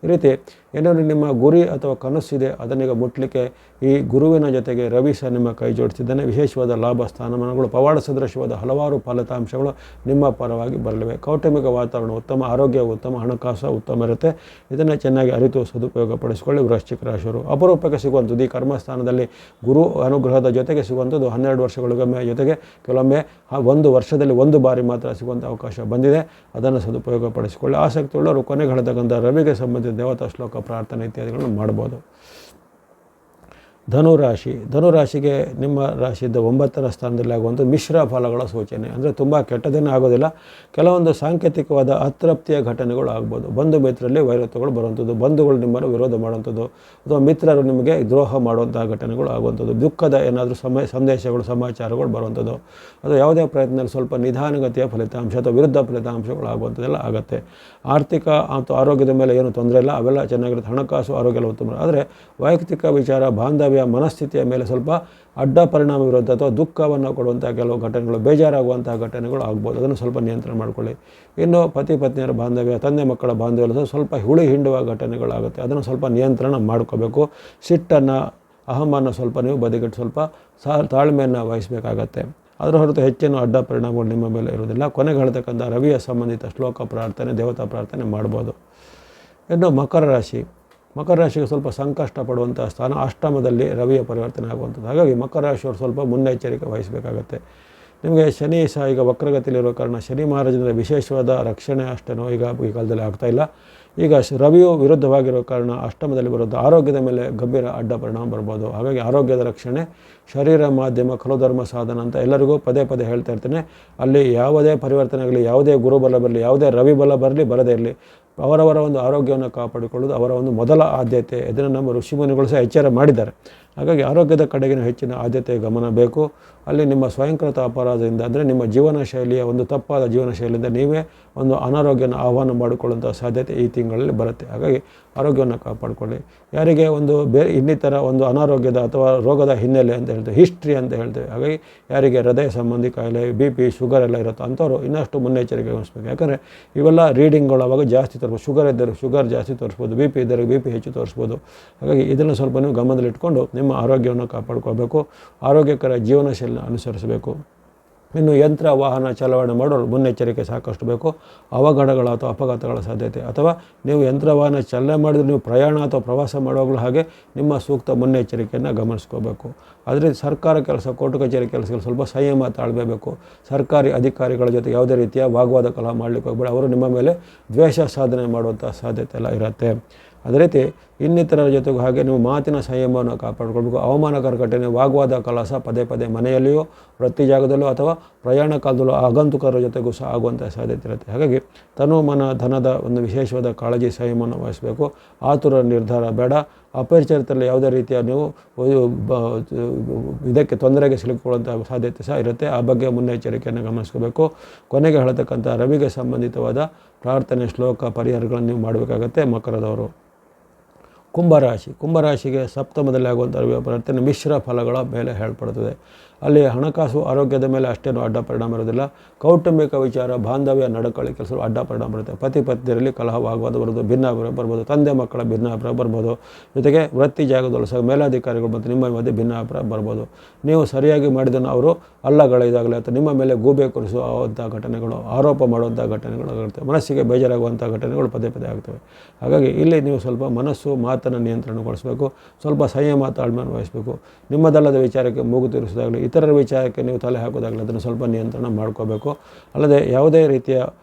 ಈ ರೀತಿ ಏನಾದರೂ ನಿಮ್ಮ ಗುರಿ ಅಥವಾ ಕನಸಿದೆ ಅದನ್ನೀಗ ಮುಟ್ಲಿಕ್ಕೆ ಈ ಗುರುವಿನ ಜೊತೆಗೆ ರವಿ ಸಹ ನಿಮ್ಮ ಕೈ ಜೋಡಿಸಿದ್ದಾನೆ. ವಿಶೇಷವಾದ ಲಾಭ, ಸ್ಥಾನಮಾನಗಳು, ಪವಾಡ ಸದೃಶವಾದ ಹಲವಾರು ಫಲಿತಾಂಶಗಳು ನಿಮ್ಮ ಪರವಾಗಿ ಬರಲಿವೆ. ಕೌಟುಂಬಿಕ ವಾತಾವರಣ ಉತ್ತಮ, ಆರೋಗ್ಯ ಉತ್ತಮ, ಹಣಕಾಸು ಉತ್ತಮ ಇರುತ್ತೆ. ಇದನ್ನು ಚೆನ್ನಾಗಿ ಅರಿತು ಸದುಪಯೋಗ ಪಡಿಸಿಕೊಳ್ಳಿ ವೃಶ್ಚಿಕ ರಾಶಿಯವರು. ಅಪರೂಪಕ್ಕೆ ಸಿಗುವಂಥದ್ದು ಈ ಕರ್ಮಸ್ಥಾನದಲ್ಲಿ ಗುರು ಅನುಗ್ರಹದ ಜೊತೆಗೆ ಸಿಗುವಂಥದ್ದು 12 ವರ್ಷಗಳಿಗೊಮ್ಮೆ, ಜೊತೆಗೆ ಕೆಲವೊಮ್ಮೆ 1 ವರ್ಷದಲ್ಲಿ 1 ಬಾರಿ ಮಾತ್ರ ಸಿಗುವಂಥ ಅವಕಾಶ ಬಂದಿದೆ. ಅದನ್ನು ಸದುಪಯೋಗ ಪಡಿಸಿಕೊಳ್ಳಿ. ಆಸಕ್ತಿ ಉಳ್ಳವರು ಕೊನೆಗೆ ಹೇಳ್ತಕ್ಕಂಥ ರವಿಗೆ ಸಂಬಂಧಿಸಿದ ದೇವತಾ ಶ್ಲೋಕ ಪ್ರಾರ್ಥನೆ ಇತ್ಯಾದಿಗಳನ್ನು ಮಾಡ್ಬೋದು. ಧನುರಾಶಿಗೆ ನಿಮ್ಮ ರಾಶಿಯಿಂದ 9ನೇ ಸ್ಥಾನದಲ್ಲಿ ಆಗುವಂಥ ಮಿಶ್ರ ಫಲಗಳ ಸೂಚನೆ. ಅಂದರೆ ತುಂಬ ಕೆಟ್ಟದೇನೂ ಆಗೋದಿಲ್ಲ. ಕೆಲವೊಂದು ಸಾಂಕೇತಿಕವಾದ ಅತೃಪ್ತಿಯ ಘಟನೆಗಳು ಆಗ್ಬೋದು. ಬಂಧು ಮಿತ್ರರಲ್ಲಿ ವೈರತ್ವಗಳು ಬರುವಂಥದ್ದು. ಬಂಧುಗಳು ನಿಮ್ಮನ್ನು ವಿರೋಧ ಮಾಡುವಂಥದ್ದು, ಅಥವಾ ಮಿತ್ರರು ನಿಮಗೆ ದ್ರೋಹ ಮಾಡುವಂಥ ಘಟನೆಗಳು ಆಗುವಂಥದ್ದು. ದುಃಖದ ಏನಾದರೂ ಸಂದೇಶಗಳು, ಸಮಾಚಾರಗಳು ಬರುವಂಥದ್ದು. ಅದು ಯಾವುದೇ ಪ್ರಯತ್ನದಲ್ಲಿ ಸ್ವಲ್ಪ ನಿಧಾನಗತಿಯ ಫಲಿತಾಂಶ ಅಥವಾ ವಿರುದ್ಧ ಫಲಿತಾಂಶಗಳು ಆಗುವಂಥದ್ದೆಲ್ಲ ಆಗುತ್ತೆ. ಆರ್ಥಿಕ ಮತ್ತು ಆರೋಗ್ಯದ ಮೇಲೆ ಏನು ತೊಂದರೆ ಇಲ್ಲ, ಅವೆಲ್ಲ ಚೆನ್ನಾಗಿರುತ್ತೆ. ಹಣಕಾಸು, ಆರೋಗ್ಯ ಎಲ್ಲ ಉತ್ತಮ. ಆದರೆ ವೈಯಕ್ತಿಕ ವಿಚಾರ, ಬಾಂಧವ್ಯ, ಮನಸ್ಥಿತಿಯ ಮೇಲೆ ಸ್ವಲ್ಪ ಅಡ್ಡ ಪರಿಣಾಮ ವಿರುದ್ಧ ಅಥವಾ ದುಃಖವನ್ನು ಕೊಡುವಂಥ ಕೆಲವು ಘಟನೆಗಳು, ಬೇಜಾರಾಗುವಂಥ ಘಟನೆಗಳು ಆಗ್ಬೋದು. ಅದನ್ನು ಸ್ವಲ್ಪ ನಿಯಂತ್ರಣ ಮಾಡಿಕೊಳ್ಳಿ. ಇನ್ನು ಪತಿ ಪತ್ನಿಯರ ಬಾಂಧವ್ಯ, ತಂದೆ ಮಕ್ಕಳ ಬಾಂಧವ್ಯ ಸ್ವಲ್ಪ ಹುಳಿ ಹಿಂಡುವ ಘಟನೆಗಳಾಗುತ್ತೆ. ಅದನ್ನು ಸ್ವಲ್ಪ ನಿಯಂತ್ರಣ ಮಾಡ್ಕೋಬೇಕು. ಸಿಟ್ಟನ್ನು, ಅಹಮನ್ನು ಸ್ವಲ್ಪ ನೀವು ಬದಿಗಿಟ್ಟು ಸ್ವಲ್ಪ ತಾಳ್ಮೆಯನ್ನು ವಹಿಸಬೇಕಾಗತ್ತೆ. ಅದರ ಹೊರತು ಹೆಚ್ಚಿನ ಅಡ್ಡ ಪರಿಣಾಮಗಳು ನಿಮ್ಮ ಮೇಲೆ ಇರುವುದಿಲ್ಲ. ಕೊನೆಗೆ ಹೇಳ್ತಕ್ಕಂಥ ರವಿಯ ಸಂಬಂಧಿತ ಶ್ಲೋಕ ಪ್ರಾರ್ಥನೆ, ದೇವತಾ ಪ್ರಾರ್ಥನೆ ಮಾಡ್ಬೋದು. ಇನ್ನು ಮಕರ ರಾಶಿಗೆ ಸ್ವಲ್ಪ ಸಂಕಷ್ಟ ಪಡುವಂಥ ಸ್ಥಾನ. ಅಷ್ಟಮದಲ್ಲಿ ರವಿಯ ಪರಿವರ್ತನೆ ಆಗುವಂಥದ್ದು. ಹಾಗಾಗಿ ಮಕರ ರಾಶಿಯವರು ಸ್ವಲ್ಪ ಮುನ್ನೆಚ್ಚರಿಕೆ ವಹಿಸಬೇಕಾಗತ್ತೆ. ನಿಮಗೆ ಶನಿ ಸಹ ಈಗ ವಕ್ರಗತಿಯಲ್ಲಿರೋ ಕಾರಣ ಶನಿ ಮಹಾರಾಜನ ವಿಶೇಷವಾದ ರಕ್ಷಣೆ ಅಷ್ಟೇನೋ ಈಗ ಈ ಕಾಲದಲ್ಲಿ ಆಗ್ತಾಯಿಲ್ಲ. ಈಗ ರವಿಯು ವಿರುದ್ಧವಾಗಿರೋ ಕಾರಣ ಅಷ್ಟಮದಲ್ಲಿ ಬರೋದು ಆರೋಗ್ಯದ ಮೇಲೆ ಗಂಭೀರ ಅಡ್ಡ ಪರಿಣಾಮ ಬರ್ಬೋದು. ಹಾಗಾಗಿ ಆರೋಗ್ಯದ ರಕ್ಷಣೆ, ಶರೀರ ಮಾಧ್ಯಮ, ಖಲೋಧರ್ಮ ಸಾಧನ ಅಂತ ಎಲ್ಲರಿಗೂ ಪದೇ ಹೇಳ್ತಾ ಇರ್ತೀನಿ. ಅಲ್ಲಿ ಯಾವುದೇ ಪರಿವರ್ತನೆ ಆಗಲಿ, ಯಾವುದೇ ಗುರುಬಲ ಬರಲಿ, ಯಾವುದೇ ರವಿ ಬಲ ಬರಲಿ ಬರದೇ ಇರಲಿ, ಅವರವರ ಒಂದು ಆರೋಗ್ಯವನ್ನು ಕಾಪಾಡಿಕೊಳ್ಳೋದು ಅವರ ಒಂದು ಮೊದಲ ಆದ್ಯತೆ. ಇದನ್ನು ನಮ್ಮ ಋಷಿಮುನಿಗಳು ಸಹ ಎಚ್ಚರ ಮಾಡಿದ್ದಾರೆ. ಹಾಗಾಗಿ ಆರೋಗ್ಯದ ಕಡೆಗಿನ ಹೆಚ್ಚಿನ ಆದ್ಯತೆ ಗಮನ ಬೇಕು. ಅಲ್ಲಿ ನಿಮ್ಮ ಸ್ವಯಂಕೃತ ಅಪರಾಧದಿಂದ, ಅಂದರೆ ನಿಮ್ಮ ಜೀವನ ಶೈಲಿಯ ಒಂದು ತಪ್ಪಾದ ಜೀವನ ಶೈಲಿಯಿಂದ ನೀವೇ ಒಂದು ಅನಾರೋಗ್ಯನ ಆಹ್ವಾನ ಮಾಡಿಕೊಳ್ಳುವಂಥ ಸಾಧ್ಯತೆ ಈ ತಿಂಗಳಲ್ಲಿ ಬರುತ್ತೆ. ಹಾಗಾಗಿ ಆರೋಗ್ಯವನ್ನು ಕಾಪಾಡಿಕೊಳ್ಳಿ. ಯಾರಿಗೆ ಒಂದು ಇನ್ನಿತರ ಒಂದು ಅನಾರೋಗ್ಯದ ಅಥವಾ ರೋಗದ ಹಿನ್ನೆಲೆ ಅಂತ ಹೇಳ್ತೇವೆ, ಹಿಸ್ಟ್ರಿ ಅಂತ ಹೇಳ್ತೇವೆ, ಹಾಗಾಗಿ ಯಾರಿಗೆ ಹೃದಯ ಸಂಬಂಧಿ ಕಾಯಿಲೆ, BP, ಶುಗರ್ ಎಲ್ಲ ಇರುತ್ತೋ ಅಂಥವ್ರು ಇನ್ನಷ್ಟು ಮುನ್ನೆಚ್ಚರಿಕೆ ವಹಿಸಬೇಕು. ಯಾಕಂದರೆ ಇವೆಲ್ಲ ರೀಡಿಂಗ್ಗಳು ಅವಾಗ ಜಾಸ್ತಿ ತೋರಿಸ್ಬೋದು. ಶುಗರ್ ಇದ್ದರೆ ಶುಗರ್ ಜಾಸ್ತಿ ತೋರಿಸ್ಬೋದು, BP ಇದ್ದರೆ BP ಹೆಚ್ಚು ತೋರಿಸ್ಬೋದು. ಹಾಗಾಗಿ ಇದನ್ನು ಸ್ವಲ್ಪ ನೀವು ಗಮನದಲ್ಲಿಟ್ಕೊಂಡು ನಿಮ್ಮ ಆರೋಗ್ಯವನ್ನು ಕಾಪಾಡ್ಕೋಬೇಕು. ಆರೋಗ್ಯಕರ ಜೀವನ ಶೈಲಿನ ಅನುಸರಿಸಬೇಕು. ಇನ್ನು ಯಂತ್ರ ವಾಹನ ಚಲಾವಣೆ ಮಾಡಲು ಮುನ್ನೆಚ್ಚರಿಕೆ ಸಾಕಷ್ಟು ಬೇಕು. ಅವಘಡಗಳ ಅಥವಾ ಅಪಘಾತಗಳ ಸಾಧ್ಯತೆ, ಅಥವಾ ನೀವು ಯಂತ್ರ ವಾಹನ ಚಾಲನೆ ಮಾಡಿದ್ರೆ ನೀವು ಪ್ರಯಾಣ ಅಥವಾ ಪ್ರವಾಸ ಮಾಡುವಾಗಲೂ ಹಾಗೆ ನಿಮ್ಮ ಸೂಕ್ತ ಮುನ್ನೆಚ್ಚರಿಕೆಯನ್ನು ಗಮನಿಸ್ಕೋಬೇಕು. ಆದರೆ ಸರ್ಕಾರ ಕೆಲಸ, ಕೋರ್ಟ್ ಕಚೇರಿ ಕೆಲಸಗಳು ಸ್ವಲ್ಪ ಸಂಯಮ ತಾಳ್ಬೇಕು. ಸರ್ಕಾರಿ ಅಧಿಕಾರಿಗಳ ಜೊತೆ ಯಾವುದೇ ರೀತಿಯ ವಾಗ್ವಾದ ಕಲಹ ಮಾಡಲಿಕ್ಕೆ ಹೋಗಬೇಡಿ. ಅವರು ನಿಮ್ಮ ಮೇಲೆ ದ್ವೇಷ ಸಾಧನೆ ಮಾಡುವಂಥ ಸಾಧ್ಯತೆ ಎಲ್ಲ ಇರುತ್ತೆ. ಅದೇ ರೀತಿ ಇನ್ನಿತರರ ಜೊತೆಗೂ ಹಾಗೆ ನೀವು ಮಾತಿನ ಸಂಯಮವನ್ನು ಕಾಪಾಡಿಕೊಳ್ಬೇಕು. ಅವಮಾನಕರ ಘಟನೆ, ವಾಗ್ವಾದ ಕಲಹ ಪದೇ ಪದೇ ಮನೆಯಲ್ಲಿಯೋ, ವೃತ್ತಿ ಜಾಗದಲ್ಲೋ ಅಥವಾ ಪ್ರಯಾಣ ಕಾಲದಲ್ಲೂ ಆಗಂತುಕರ ಜೊತೆಗೂ ಸಹ ಆಗುವಂಥ ಸಾಧ್ಯತೆ ಇರುತ್ತೆ. ಹಾಗಾಗಿ ತನು ಮನ ಧನದ ಒಂದು ವಿಶೇಷವಾದ ಕಾಳಜಿ, ಸಂಯಮವನ್ನು ವಹಿಸಬೇಕು. ಆತುರ ನಿರ್ಧಾರ ಬೇಡ. ಅಪರಿಚಿತರಲ್ಲಿ ಯಾವುದೇ ರೀತಿಯ ನೀವು ಇದಕ್ಕೆ ತೊಂದರೆಗೆ ಸಿಲುಕೊಳ್ಳುವಂಥ ಸಾಧ್ಯತೆ ಸಹ ಇರುತ್ತೆ. ಆ ಬಗ್ಗೆ ಮುನ್ನೆಚ್ಚರಿಕೆಯನ್ನು ಗಮನಿಸ್ಕೋಬೇಕು. ಕೊನೆಗೆ ಹೇಳ್ತಕ್ಕಂಥ ರವಿಗೆ ಸಂಬಂಧಿತವಾದ ಪ್ರಾರ್ಥನೆ, ಶ್ಲೋಕ, ಪರಿಹಾರಗಳನ್ನು ನೀವು ಮಾಡಬೇಕಾಗತ್ತೆ ಮಕರದವರು. ಕುಂಭರಾಶಿಗೆ ಸಪ್ತಮದಲ್ಲಿ ಆಗುವಂಥ ಪ್ರಾರ್ಥನೆ ಮಿಶ್ರ ಫಲಗಳ ಮೇಲೆ ಹೇಳಲ್ಪಡುತ್ತದೆ. ಅಲ್ಲಿ ಹಣಕಾಸು, ಆರೋಗ್ಯದ ಮೇಲೆ ಅಷ್ಟೇನು ಅಡ್ಡ ಪರಿಣಾಮ ಇರೋದಿಲ್ಲ. ಕೌಟುಂಬಿಕ ವಿಚಾರ, ಬಾಂಧವ್ಯ, ನಡಕಳಿ ಕೆಲಸ ಅಡ್ಡ ಪರಿಣಾಮ ಬರುತ್ತೆ. ಪತಿ ಪತ್ನಿಯರಲ್ಲಿ ಕಲಹವಾಗುವುದು ಬರ್ಬೋದು, ಭಿನ್ನಾಭಿಪ್ರಾಯ ಬರ್ಬೋದು, ತಂದೆ ಮಕ್ಕಳ ಭಿನ್ನಾಭಿಪ್ರಾಯ ಬರ್ಬೋದು. ಜೊತೆಗೆ ವೃತ್ತಿ ಜಾಗದಲ್ಲೂ ಸಹ ಮೇಲಾಧಿಕಾರಿಗಳು ಮತ್ತು ನಿಮ್ಮ ಮಧ್ಯೆ ಭಿನ್ನಾಭಿಪ್ರಾಯ ಬರ್ಬೋದು. ನೀವು ಸರಿಯಾಗಿ ಮಾಡಿದ್ದನ್ನು ಅವರು ಅಲ್ಲಗಳೆದಾಗಲಿ ಅಥವಾ ನಿಮ್ಮ ಮೇಲೆ ಗೂಬೆ ಕೊರಿಸುವಂಥ ಘಟನೆಗಳು, ಆರೋಪ ಮಾಡುವಂಥ ಘಟನೆಗಳು ಆಗುತ್ತೆ. ಮನಸ್ಸಿಗೆ ಬೇಜಾರಾಗುವಂಥ ಘಟನೆಗಳು ಪದೇ ಪದೇ ಆಗ್ತವೆ. ಹಾಗಾಗಿ ಇಲ್ಲಿ ನೀವು ಸ್ವಲ್ಪ ಮನಸ್ಸು, ಮಾತನ್ನು ನಿಯಂತ್ರಣಗೊಳಿಸಬೇಕು. ಸ್ವಲ್ಪ ಸಂಯಮ, ತಾಳ್ಮೆಯನ್ನು ವಹಿಸಬೇಕು. ನಿಮ್ಮದಲ್ಲದ ವಿಚಾರಕ್ಕೆ ಮೂಗು ತೀರಿಸೋದಾಗಲಿ, ಇತರರ ವಿಚಾರಕ್ಕೆ ನೀವು ತಲೆ ಹಾಕೋದಾಗಲಿ ಅದನ್ನು ಸ್ವಲ್ಪ ನಿಯಂತ್ರಣ ಮಾಡ್ಕೋಬೇಕು. ಅಲ್ಲದೆ ಯಾವುದೇ ರೀತಿಯ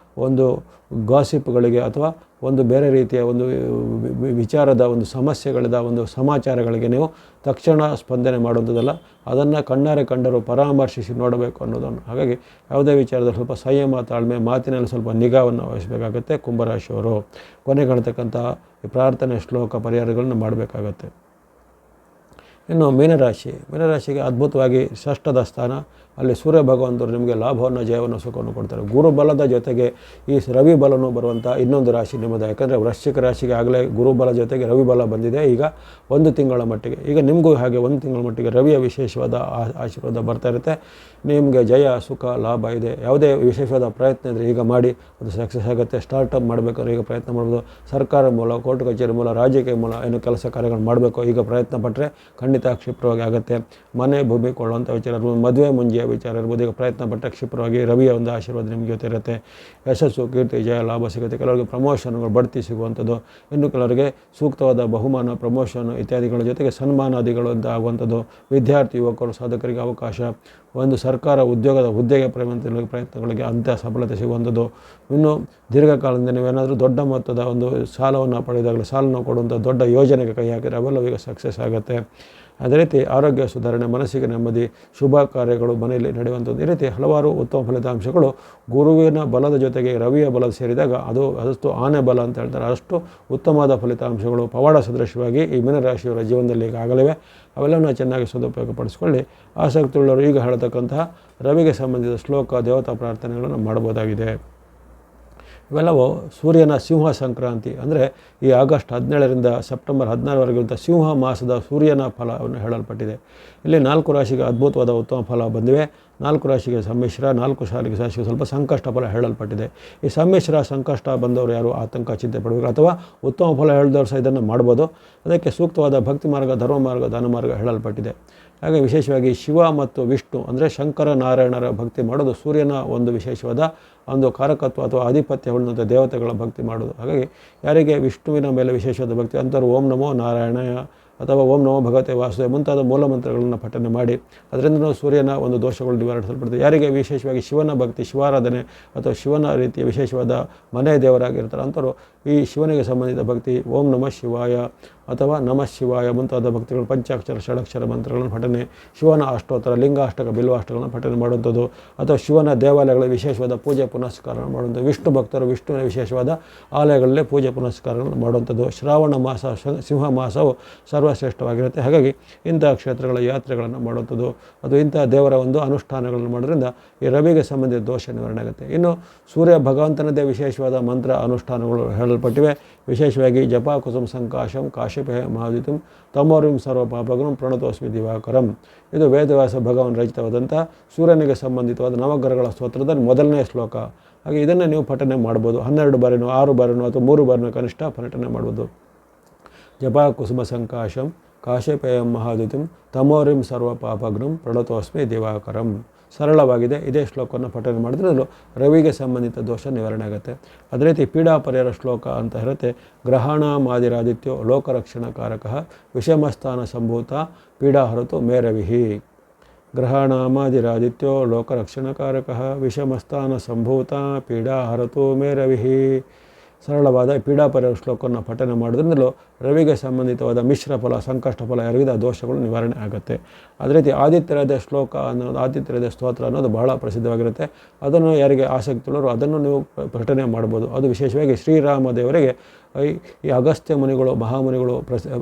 ಒಂದು ಗಾಸಿಪ್ಗಳಿಗೆ ಅಥವಾ ಒಂದು ಬೇರೆ ರೀತಿಯ ಒಂದು ವಿಚಾರದ ಒಂದು ಸಮಸ್ಯೆಗಳಿಂದ ಒಂದು ಸಮಾಚಾರಗಳಿಗೆ ನೀವು ತಕ್ಷಣ ಸ್ಪಂದನೆ ಮಾಡುವಂಥದ್ದಲ್ಲ. ಅದನ್ನು ಕಣ್ಣಾರೆ ಕಂಡರೂ ಪರಾಮರ್ಶಿಸಿ ನೋಡಬೇಕು ಅನ್ನೋದನ್ನು. ಹಾಗಾಗಿ ಯಾವುದೇ ವಿಚಾರದಲ್ಲಿ ಸ್ವಲ್ಪ ಸಂಯಮ, ತಾಳ್ಮೆ, ಮಾತಿನಲ್ಲಿ ಸ್ವಲ್ಪ ನಿಗಾವನ್ನು ವಹಿಸಬೇಕಾಗತ್ತೆ ಕುಂಭರಾಶಿಯವರು. ಕೊನೆಗೆ ಹೇಳ್ತಕ್ಕಂಥ ಪ್ರಾರ್ಥನೆ, ಶ್ಲೋಕ, ಪರಿಹಾರಗಳನ್ನು ಮಾಡಬೇಕಾಗತ್ತೆ. ಇನ್ನು ಮೀನರಾಶಿಗೆ ಅದ್ಭುತವಾಗಿ ಷಷ್ಠದ ಸ್ಥಾನ, ಅಲ್ಲಿ ಸೂರ್ಯ ಭಗವಂತರು ನಿಮಗೆ ಲಾಭವನ್ನು, ಜಯವನ್ನು, ಸುಖವನ್ನು ಕೊಡ್ತಾರೆ. ಗುರುಬಲದ ಜೊತೆಗೆ ಈ ರವಿ ಬಲನೂ ಬರುವಂಥ ಇನ್ನೊಂದು ರಾಶಿ ನಿಮ್ಮದು. ಯಾಕಂದರೆ ವೃಶ್ಚಿಕ ರಾಶಿಗೆ ಆಗಲೇ ಗುರುಬಲ ಜೊತೆಗೆ ರವಿ ಬಲ ಬಂದಿದೆ ಈಗ 1 ತಿಂಗಳ ಮಟ್ಟಿಗೆ. ಈಗ ನಿಮಗೂ ಹಾಗೆ 1 ತಿಂಗಳ ಮಟ್ಟಿಗೆ ರವಿಯ ವಿಶೇಷವಾದ ಆಶೀರ್ವಾದ ಬರ್ತಾ ಇರುತ್ತೆ. ನಿಮಗೆ ಜಯ, ಸುಖ, ಲಾಭ ಇದೆ. ಯಾವುದೇ ವಿಶೇಷವಾದ ಪ್ರಯತ್ನ ಇದ್ದರೆ ಈಗ ಮಾಡಿ, ಅದು ಸಕ್ಸಸ್ ಆಗುತ್ತೆ. ಸ್ಟಾರ್ಟಪ್ ಮಾಡಬೇಕಾದ್ರೆ ಈಗ ಪ್ರಯತ್ನ ಮಾಡ್ಬೋದು. ಸರ್ಕಾರ ಮೂಲ, ಕೋರ್ಟ್ ಕಚೇರಿ ಮೂಲ, ರಾಜಕೀಯ ಮೂಲ ಏನು ಕೆಲಸ ಕಾರ್ಯಗಳು ಮಾಡಬೇಕು ಈಗ ಪ್ರಯತ್ನ ಪಟ್ಟರೆ ಖಂಡಿತ ಕ್ಷಿಪ್ರವಾಗಿ ಆಗುತ್ತೆ. ಮನೆ, ಭೂಮಿ ಕೊಳ್ಳುವಂಥ ವಿಚಾರ ಇರ್ಬೋದು, ಮದುವೆ ಮುಂಜಿಯ ವಿಚಾರ ಇರ್ಬೋದು. ಈಗ ಪ್ರಯತ್ನ ಪಟ್ಟರೆ ಕ್ಷಿಪ್ರವಾಗಿ ರವಿಯ ಒಂದು ಆಶೀರ್ವಾದ ನಿಮಗೆ ಜೊತೆ ಇರುತ್ತೆ. ಯಶಸ್ಸು, ಕೀರ್ತಿ, ಜಯ, ಲಾಭ ಸಿಗುತ್ತೆ. ಕೆಲವರಿಗೆ ಪ್ರಮೋಷನ್ಗಳು, ಬಡ್ತಿ ಸಿಗುವಂಥದ್ದು, ಇನ್ನು ಕೆಲವರಿಗೆ ಸೂಕ್ತವಾದ ಬಹುಮಾನ, ಪ್ರಮೋಷನ್ ಇತ್ಯಾದಿಗಳ ಜೊತೆಗೆ ಸನ್ಮಾನಾದಿಗಳು ಅಂತ ಆಗುವಂಥದ್ದು. ವಿದ್ಯಾರ್ಥಿ, ಯುವಕರು, ಸಾಧಕರಿಗೆ ಅವಕಾಶ, ಒಂದು ಸರ್ಕಾರ ಉದ್ಯೋಗದ ಹುದ್ದೆಗೆ ಪ್ರಯತ್ನಗಳಿಗೆ ಅಂಥ ಸಫಲತೆ ಸಿಗುವಂಥದ್ದು. ಇನ್ನು ದೀರ್ಘಕಾಲದಿಂದ ನೀವೇನಾದರೂ ದೊಡ್ಡ ಮೊತ್ತದ ಒಂದು ಸಾಲವನ್ನು ಪಡೆದಾಗಲೇ ಸಾಲವನ್ನು ಕೊಡುವಂಥ ದೊಡ್ಡ ಯೋಜನೆಗೆ ಕೈ ಹಾಕಿದರೆ ಅವೆಲ್ಲವೂ ಈಗ ಸಕ್ಸಸ್ ಆಗುತ್ತೆ. ಅದೇ ರೀತಿ ಆರೋಗ್ಯ ಸುಧಾರಣೆ, ಮನಸ್ಸಿಗೆ ನೆಮ್ಮದಿ, ಶುಭ ಕಾರ್ಯಗಳು ಮನೆಯಲ್ಲಿ ನಡೆಯುವಂಥದ್ದು. ಈ ರೀತಿ ಹಲವಾರು ಉತ್ತಮ ಫಲಿತಾಂಶಗಳು ಗುರುವಿನ ಬಲದ ಜೊತೆಗೆ ರವಿಯ ಬಲ ಸೇರಿದಾಗ ಅದಷ್ಟು ಆನೆ ಬಲ ಅಂತ ಹೇಳ್ತಾರೆ. ಅಷ್ಟು ಉತ್ತಮವಾದ ಫಲಿತಾಂಶಗಳು ಪವಾಡ ಸದೃಶವಾಗಿ ಈ ಮೀನರಾಶಿಯವರ ಜೀವನದಲ್ಲಿ ಈಗ ಆಗಲಿವೆ. ಅವೆಲ್ಲವನ್ನ ಚೆನ್ನಾಗಿ ಸದುಪಯೋಗಪಡಿಸಿಕೊಳ್ಳಿ. ಆಸಕ್ತಿಯುಳ್ಳವರು ಈಗ ಹೇಳತಕ್ಕಂತಹ ರವಿಗೆ ಸಂಬಂಧಿಸಿದ ಶ್ಲೋಕ, ದೇವತಾ ಪ್ರಾರ್ಥನೆಗಳನ್ನು ಮಾಡಬಹುದಾಗಿದೆ. ಇವೆಲ್ಲವೂ ಸೂರ್ಯನ ಸಿಂಹ ಸಂಕ್ರಾಂತಿ ಅಂದರೆ ಈ ಆಗಸ್ಟ್ 17ರಿಂದ ಸೆಪ್ಟೆಂಬರ್ 16ರವರೆಗಿಂತ ಸಿಂಹ ಮಾಸದ ಸೂರ್ಯನ ಫಲವನ್ನು ಹೇಳಲ್ಪಟ್ಟಿದೆ. ಇಲ್ಲಿ 4 ರಾಶಿಗೆ ಅದ್ಭುತವಾದ ಉತ್ತಮ ಫಲ ಬಂದಿವೆ. 4 ರಾಶಿಗೆ ಸಮ್ಮಿಶ್ರ, 4 ರಾಶಿಗೆ ಸ್ವಲ್ಪ ಸಂಕಷ್ಟ ಫಲ ಹೇಳಲ್ಪಟ್ಟಿದೆ. ಈ ಸಮ್ಮಿಶ್ರ, ಸಂಕಷ್ಟ ಬಂದವರು ಯಾರು ಆತಂಕ, ಚಿಂತೆ ಪಡಬೇಕು, ಅಥವಾ ಉತ್ತಮ ಫಲ ಹೇಳಿದವರು ಸಹ ಇದನ್ನು ಮಾಡ್ಬೋದು. ಅದಕ್ಕೆ ಸೂಕ್ತವಾದ ಭಕ್ತಿ ಮಾರ್ಗ, ಧರ್ಮ ಮಾರ್ಗ, ದಾನ ಮಾರ್ಗ ಹೇಳಲ್ಪಟ್ಟಿದೆ. ಹಾಗೆ ವಿಶೇಷವಾಗಿ ಶಿವ ಮತ್ತು ವಿಷ್ಣು ಅಂದರೆ ಶಂಕರ ನಾರಾಯಣರ ಭಕ್ತಿ ಮಾಡೋದು ಸೂರ್ಯನ ಒಂದು ವಿಶೇಷವಾದ ಒಂದು ಕಾರಕತ್ವ ಅಥವಾ ಆಧಿಪತ್ಯ ಹೊಂದಿದಂಥ ದೇವತೆಗಳ ಭಕ್ತಿ ಮಾಡೋದು. ಹಾಗಾಗಿ ಯಾರಿಗೆ ವಿಷ್ಣುವಿನ ಮೇಲೆ ವಿಶೇಷವಾದ ಭಕ್ತಿ ಅಂಥವ್ರು ಓಂ ನಮೋ ನಾರಾಯಣಾಯ ಅಥವಾ ಓಂ ನಮೋ ಭಗವತೆ ವಾಸುದೇವ ಮುಂತಾದ ಮೂಲ ಮಂತ್ರಗಳನ್ನು ಪಠನೆ ಮಾಡಿ ಅದರಿಂದ ಸೂರ್ಯನ ಒಂದು ದೋಷಗಳು ನಿವಾರಿಸಲ್ಪಡ್ತದೆ. ಯಾರಿಗೆ ವಿಶೇಷವಾಗಿ ಶಿವನ ಭಕ್ತಿ, ಶಿವಾರಾಧನೆ ಅಥವಾ ಶಿವನ ರೀತಿಯ ವಿಶೇಷವಾದ ಮನೆ ದೇವರಾಗಿರ್ತಾರೆ ಅಂಥವ್ರು ಈ ಶಿವನಿಗೆ ಸಂಬಂಧಿತ ಭಕ್ತಿ ಓಂ ನಮಃ ಶಿವಾಯ ಅಥವಾ ನಮಃ ಶಿವಾಯ ಮುಂತಾದ ಭಕ್ತಿಗಳು, ಪಂಚಾಕ್ಷರ, ಷಡಕ್ಷರ ಮಂತ್ರಗಳನ್ನು ಪಠನೆ, ಶಿವನ ಅಷ್ಟೋತ್ತರ, ಲಿಂಗಾಷ್ಟಕ, ಬಿಲ್ವಾಷ್ಟಗಳನ್ನು ಪಠನೆ ಮಾಡುವಂಥದ್ದು, ಅಥವಾ ಶಿವನ ದೇವಾಲಯಗಳ ವಿಶೇಷವಾದ ಪೂಜೆ ಪುನಸ್ಕಾರಗಳನ್ನು ಮಾಡುವಂಥದ್ದು. ವಿಷ್ಣು ಭಕ್ತರು ವಿಷ್ಣುವಿನ ವಿಶೇಷವಾದ ಆಲಯಗಳಲ್ಲಿ ಪೂಜೆ ಪುನಸ್ಕಾರಗಳನ್ನು ಮಾಡುವಂಥದ್ದು. ಶ್ರಾವಣ ಮಾಸ, ಸಿಂಹ ಮಾಸವು ಸರ್ವಶ್ರೇಷ್ಠವಾಗಿರುತ್ತೆ. ಹಾಗಾಗಿ ಇಂತಹ ಕ್ಷೇತ್ರಗಳ ಯಾತ್ರೆಗಳನ್ನು ಮಾಡುವಂಥದ್ದು, ಅದು ಇಂತಹ ದೇವರ ಒಂದು ಅನುಷ್ಠಾನಗಳನ್ನು ಮಾಡೋದ್ರಿಂದ ಈ ರವಿಗೆ ಸಂಬಂಧಿತ ದೋಷ ನಿವಾರಣೆ ಆಗುತ್ತೆ. ಇನ್ನು ಸೂರ್ಯ ಭಗವಂತನದೇ ವಿಶೇಷವಾದ ಮಂತ್ರ ಅನುಷ್ಠಾನಗಳು ಹೇಳಲ್ಪಟ್ಟಿವೆ. ವಿಶೇಷವಾಗಿ ಜಪ ಕುಸುಮ ಸಂಕಾಶಂ ಕಾಶಿಪೇ ಮಹಾದಿತಂ ತಮೋರಿಂ ಸರ್ವ ಪಾಪಗಂ ಪ್ರಣತೋಸ್ಮಿ ದಿವಾಕರಂ. ಇದು ವೇದವ್ಯಾಸ ಭಗವಾನ್ ರಚಿತವಾದಂಥ ಸೂರ್ಯನಿಗೆ ಸಂಬಂಧಿತವಾದ ನವಗ್ರಹಗಳ ಸ್ತೋತ್ರದ ಮೊದಲನೇ ಶ್ಲೋಕ. ಹಾಗೆ ಇದನ್ನು ನೀವು ಪಠನೆ ಮಾಡ್ಬೋದು. 12 ಬಾರಿನೋ 6 ಬಾರಿನೋ ಅಥವಾ 3 ಬಾರಿನೋ ಕನಿಷ್ಠ ಪಠನೆ ಮಾಡ್ಬೋದು. ಜಪ ಕುಸುಮ ಸಂಕಾಶಂ ಕಾಶಿಪೇಯಂ ಮಹಾದಿತಂ ತಮೋರಿಂ ಸರ್ವ ಪಾಪಗ್ನಂ ಪ್ರಣತೋಸ್ಮಿ ದಿವಾಕರಂ. ಸರಳವಾಗಿದೆ. ಇದೇ ಶ್ಲೋಕವನ್ನು ಪಠನೆ ಮಾಡಿದ್ರೂ ರವಿಗೆ ಸಂಬಂಧಿತ ದೋಷ ನಿವಾರಣೆ ಆಗುತ್ತೆ. ಅದೇ ರೀತಿ ಪೀಡಾ ಪರಿಹಾರ ಶ್ಲೋಕ ಅಂತ ಇರುತ್ತೆ. ಗ್ರಹಣಾಮಾದಿರಾದಿತ್ಯೋ ಲೋಕರಕ್ಷಣಕಾರಕ ವಿಷಮಸ್ಥಾನ ಸಂಭೂತ ಪೀಡಾ ಹರತು ಮೇ ರವಿಹಿ. ಗ್ರಹಣಾಮಾದಿರಾದಿತ್ಯೋ ಲೋಕರಕ್ಷಣಕಾರಕ ವಿಷಮಸ್ಥಾನ ಸಂಭೂತ ಪೀಡಾ ಹರತು ಮೇ ರವಿಹಿ. ಸರಳವಾದ ಪೀಡಾ ಪರಿಹಾರ ಶ್ಲೋಕವನ್ನು ಪಠನೆ ಮಾಡೋದ್ರಿಂದಲೂ ರವಿಗೆ ಸಂಬಂಧಿತವಾದ ಮಿಶ್ರ ಫಲ, ಸಂಕಷ್ಟ ಫಲ ಯಾರಿಗಿದೆ ಆ ದೋಷಗಳು ನಿವಾರಣೆ ಆಗುತ್ತೆ. ಅದೇ ರೀತಿ ಆದಿತ್ಯರಾದ ಶ್ಲೋಕ ಅನ್ನೋದು, ಆದಿತ್ಯರಾದ ಸ್ತೋತ್ರ ಅನ್ನೋದು ಬಹಳ ಪ್ರಸಿದ್ಧವಾಗಿರುತ್ತೆ. ಅದನ್ನು ಯಾರಿಗೆ ಆಸಕ್ತಿ ಉಳ್ಳವರು ಅದನ್ನು ನೀವು ಪಠನೆ ಮಾಡ್ಬೋದು. ಅದು ವಿಶೇಷವಾಗಿ ಶ್ರೀರಾಮ ದೇವರಿಗೆ ಈ ಅಗಸ್ತ್ಯ ಮುನಿಗಳು, ಮಹಾಮುನಿಗಳು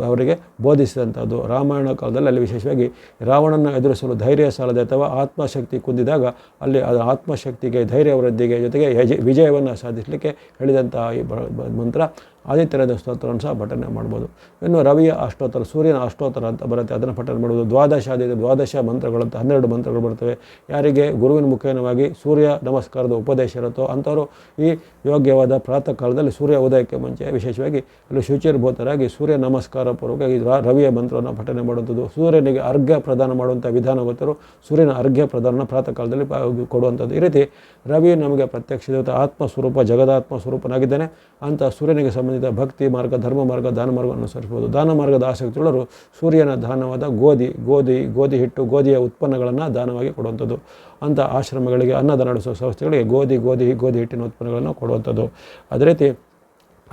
ಅವರಿಗೆ ಬೋಧಿಸಿದಂಥದ್ದು. ರಾಮಾಯಣ ಕಾಲದಲ್ಲಿ ಅಲ್ಲಿ ವಿಶೇಷವಾಗಿ ರಾವಣನ ಎದುರಿಸಲು ಧೈರ್ಯ ಸಾಲದೆ ಅಥವಾ ಆತ್ಮಶಕ್ತಿ ಕುಂದಿದಾಗ ಅಲ್ಲಿ ಅದು ಆತ್ಮಶಕ್ತಿಗೆ, ಧೈರ್ಯ ವೃದ್ಧಿಗೆ, ಜೊತೆಗೆ ವಿಜಯವನ್ನು ಸಾಧಿಸಲಿಕ್ಕೆ ಹೇಳಿದಂತಹ ಈ ಮಂತ್ರ ಆದಿತ್ಯರಾದ ಸ್ತೋತ್ರವನ್ನು ಸಹ ಪಠನೆ ಮಾಡ್ಬೋದು. ಇನ್ನು ರವಿಯ ಅಷ್ಟೋತ್ತರ, ಸೂರ್ಯನ ಅಷ್ಟೋತ್ತರ ಅಂತ ಬರುತ್ತೆ, ಅದನ್ನು ಪಠನೆ ಮಾಡ್ಬೋದು. ದ್ವಾದಶ ಮಂತ್ರಗಳಂತ 12 ಮಂತ್ರಗಳು ಬರ್ತವೆ. ಯಾರಿಗೆ ಗುರುವಿನ ಮುಖೇನವಾಗಿ ಸೂರ್ಯ ನಮಸ್ಕಾರದ ಉಪದೇಶ ಇರುತ್ತೋ ಅಂಥವರು ಈ ಯೋಗ್ಯವಾದ ಪ್ರಾತಃ ಕಾಲದಲ್ಲಿ ಸೂರ್ಯ ಉದಯಕ್ಕೆ ಮುಂಚೆ ವಿಶೇಷವಾಗಿ ಅಲ್ಲಿ ಶುಚಿರ್ಭೂತರಾಗಿ ಸೂರ್ಯ ನಮಸ್ಕಾರ ಪೂರ್ವಕವಾಗಿ ರವಿಯ ಮಂತ್ರವನ್ನು ಪಠನೆ ಮಾಡುವಂಥದ್ದು. ಸೂರ್ಯನಿಗೆ ಅರ್ಘ್ಯ ಪ್ರದಾನ ಮಾಡುವಂಥ ವಿಧಾನ ಗೊತ್ತರು, ಸೂರ್ಯನ ಅರ್ಘ್ಯ ಪ್ರದಾನ ಪ್ರಾತಃ ಕಾಲದಲ್ಲಿ ಕೊಡುವಂಥದ್ದು. ಈ ರೀತಿ ರವಿ ನಮಗೆ ಪ್ರತ್ಯಕ್ಷ ದೇವತೆ, ಆತ್ಮಸ್ವರೂಪ, ಜಗದಾತ್ಮ ಸ್ವರೂಪನಾಗಿದ್ದಾನೆ. ಅಂಥ ಸೂರ್ಯನಿಗೆ ಸಂಬಂಧಿತ ಭಕ್ತಿ ಮಾರ್ಗ, ಧರ್ಮ ಮಾರ್ಗ, ದಾನ ಮಾರ್ಗ ಅನುಸರಿಸಬಹುದು. ದಾನ ಮಾರ್ಗದ ಆಸಕ್ತಿಯುಳ್ಳವರು ಸೂರ್ಯನ ದಾನವಾದ ಗೋಧಿ ಹಿಟ್ಟು, ಗೋಧಿಯ ಉತ್ಪನ್ನಗಳನ್ನು ದಾನವಾಗಿ ಕೊಡುವಂಥದ್ದು. ಅಂಥ ಆಶ್ರಮಗಳಿಗೆ, ಅನ್ನದಾನ ನಡೆಸುವ ಸಂಸ್ಥೆಗಳಿಗೆ ಗೋಧಿ ಹಿಟ್ಟಿನ ಉತ್ಪನ್ನಗಳನ್ನು ಕೊಡುವಂಥದ್ದು. ಅದೇ ರೀತಿ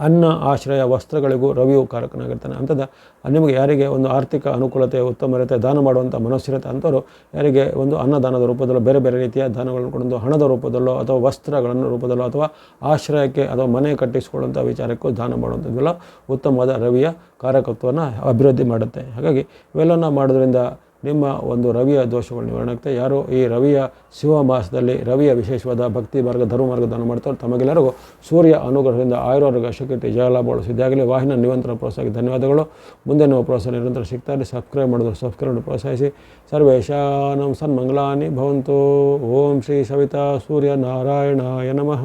ಅನ್ನ, ಆಶ್ರಯ, ವಸ್ತ್ರಗಳಿಗೂ ರವಿಯು ಕಾರಕನಾಗಿರ್ತಾನೆ. ಅಂಥದ್ದು ನಿಮಗೆ ಯಾರಿಗೆ ಒಂದು ಆರ್ಥಿಕ ಅನುಕೂಲತೆ, ಉತ್ತಮ ರೀತಿಯ ದಾನ ಮಾಡುವಂಥ ಮನಸ್ಸಿರುತ್ತೆ ಅಂಥವರು ಯಾರಿಗೆ ಒಂದು ಅನ್ನದಾನದ ರೂಪದಲ್ಲೋ, ಬೇರೆ ಬೇರೆ ರೀತಿಯ ದಾನಗಳನ್ನು ಕೊಡೋದು, ಹಣದ ರೂಪದಲ್ಲೋ ಅಥವಾ ವಸ್ತ್ರಗಳನ್ನು ರೂಪದಲ್ಲೋ ಅಥವಾ ಆಶ್ರಯಕ್ಕೆ ಅಥವಾ ಮನೆ ಕಟ್ಟಿಸಿಕೊಳ್ಳುವಂಥ ವಿಚಾರಕ್ಕೂ ದಾನ ಮಾಡುವಂಥದ್ದೆಲ್ಲ ಉತ್ತಮವಾದ ರವಿಯ ಕಾರಕತ್ವವನ್ನು ಅಭಿವೃದ್ಧಿ ಮಾಡುತ್ತೆ. ಹಾಗಾಗಿ ಇವೆಲ್ಲವನ್ನು ಮಾಡೋದ್ರಿಂದ ನಿಮ್ಮ ಒಂದು ರವಿಯ ದೋಷಗಳು ನಿವಾರಣೆ ಆಗುತ್ತೆ. ಯಾರು ಈ ರವಿಯ ಶಿವ ಮಾಸದಲ್ಲಿ ರವಿಯ ವಿಶೇಷವಾದ ಭಕ್ತಿ ಮಾರ್ಗ, ಧರ್ಮ ಮಾರ್ಗ ದಾನ ಮಾಡ್ತಾರೆ ತಮಗೆಲ್ಲರಿಗೂ ಸೂರ್ಯ ಅನುಗ್ರಹದಿಂದ ಆಯುರಾರೋಗ್ಯ ಶಕ್ತಿ ಜಯಲಾಭಗಳು ಸಿದ್ಧಾಗಲಿ. ವಾಹಿನ ನಿರಂತರ ಪ್ರೋತ್ಸಾಹಕ್ಕೆ ಧನ್ಯವಾದಗಳು. ಮುಂದೆ ನಾವು ಪ್ರೋತ್ಸಾಹ ನಿರಂತರ ಸಿಗ್ತಾರೆ. ಸಬ್ಸ್ಕ್ರೈಬ್ ಮಾಡಿದ್ರು ಸಬ್ಸ್ಕ್ರೈಬ್ ಮಾಡಿ ಪ್ರೋತ್ಸಾಹಿಸಿ. ಸರ್ವೇಶಾನಂ ಸನ್ಮಂಗಲಾನಿ ಭವಂತು. ಓಂ ಶ್ರೀ ಸವಿತಾ ಸೂರ್ಯ ನಾರಾಯಣಾಯ ನಮಃ.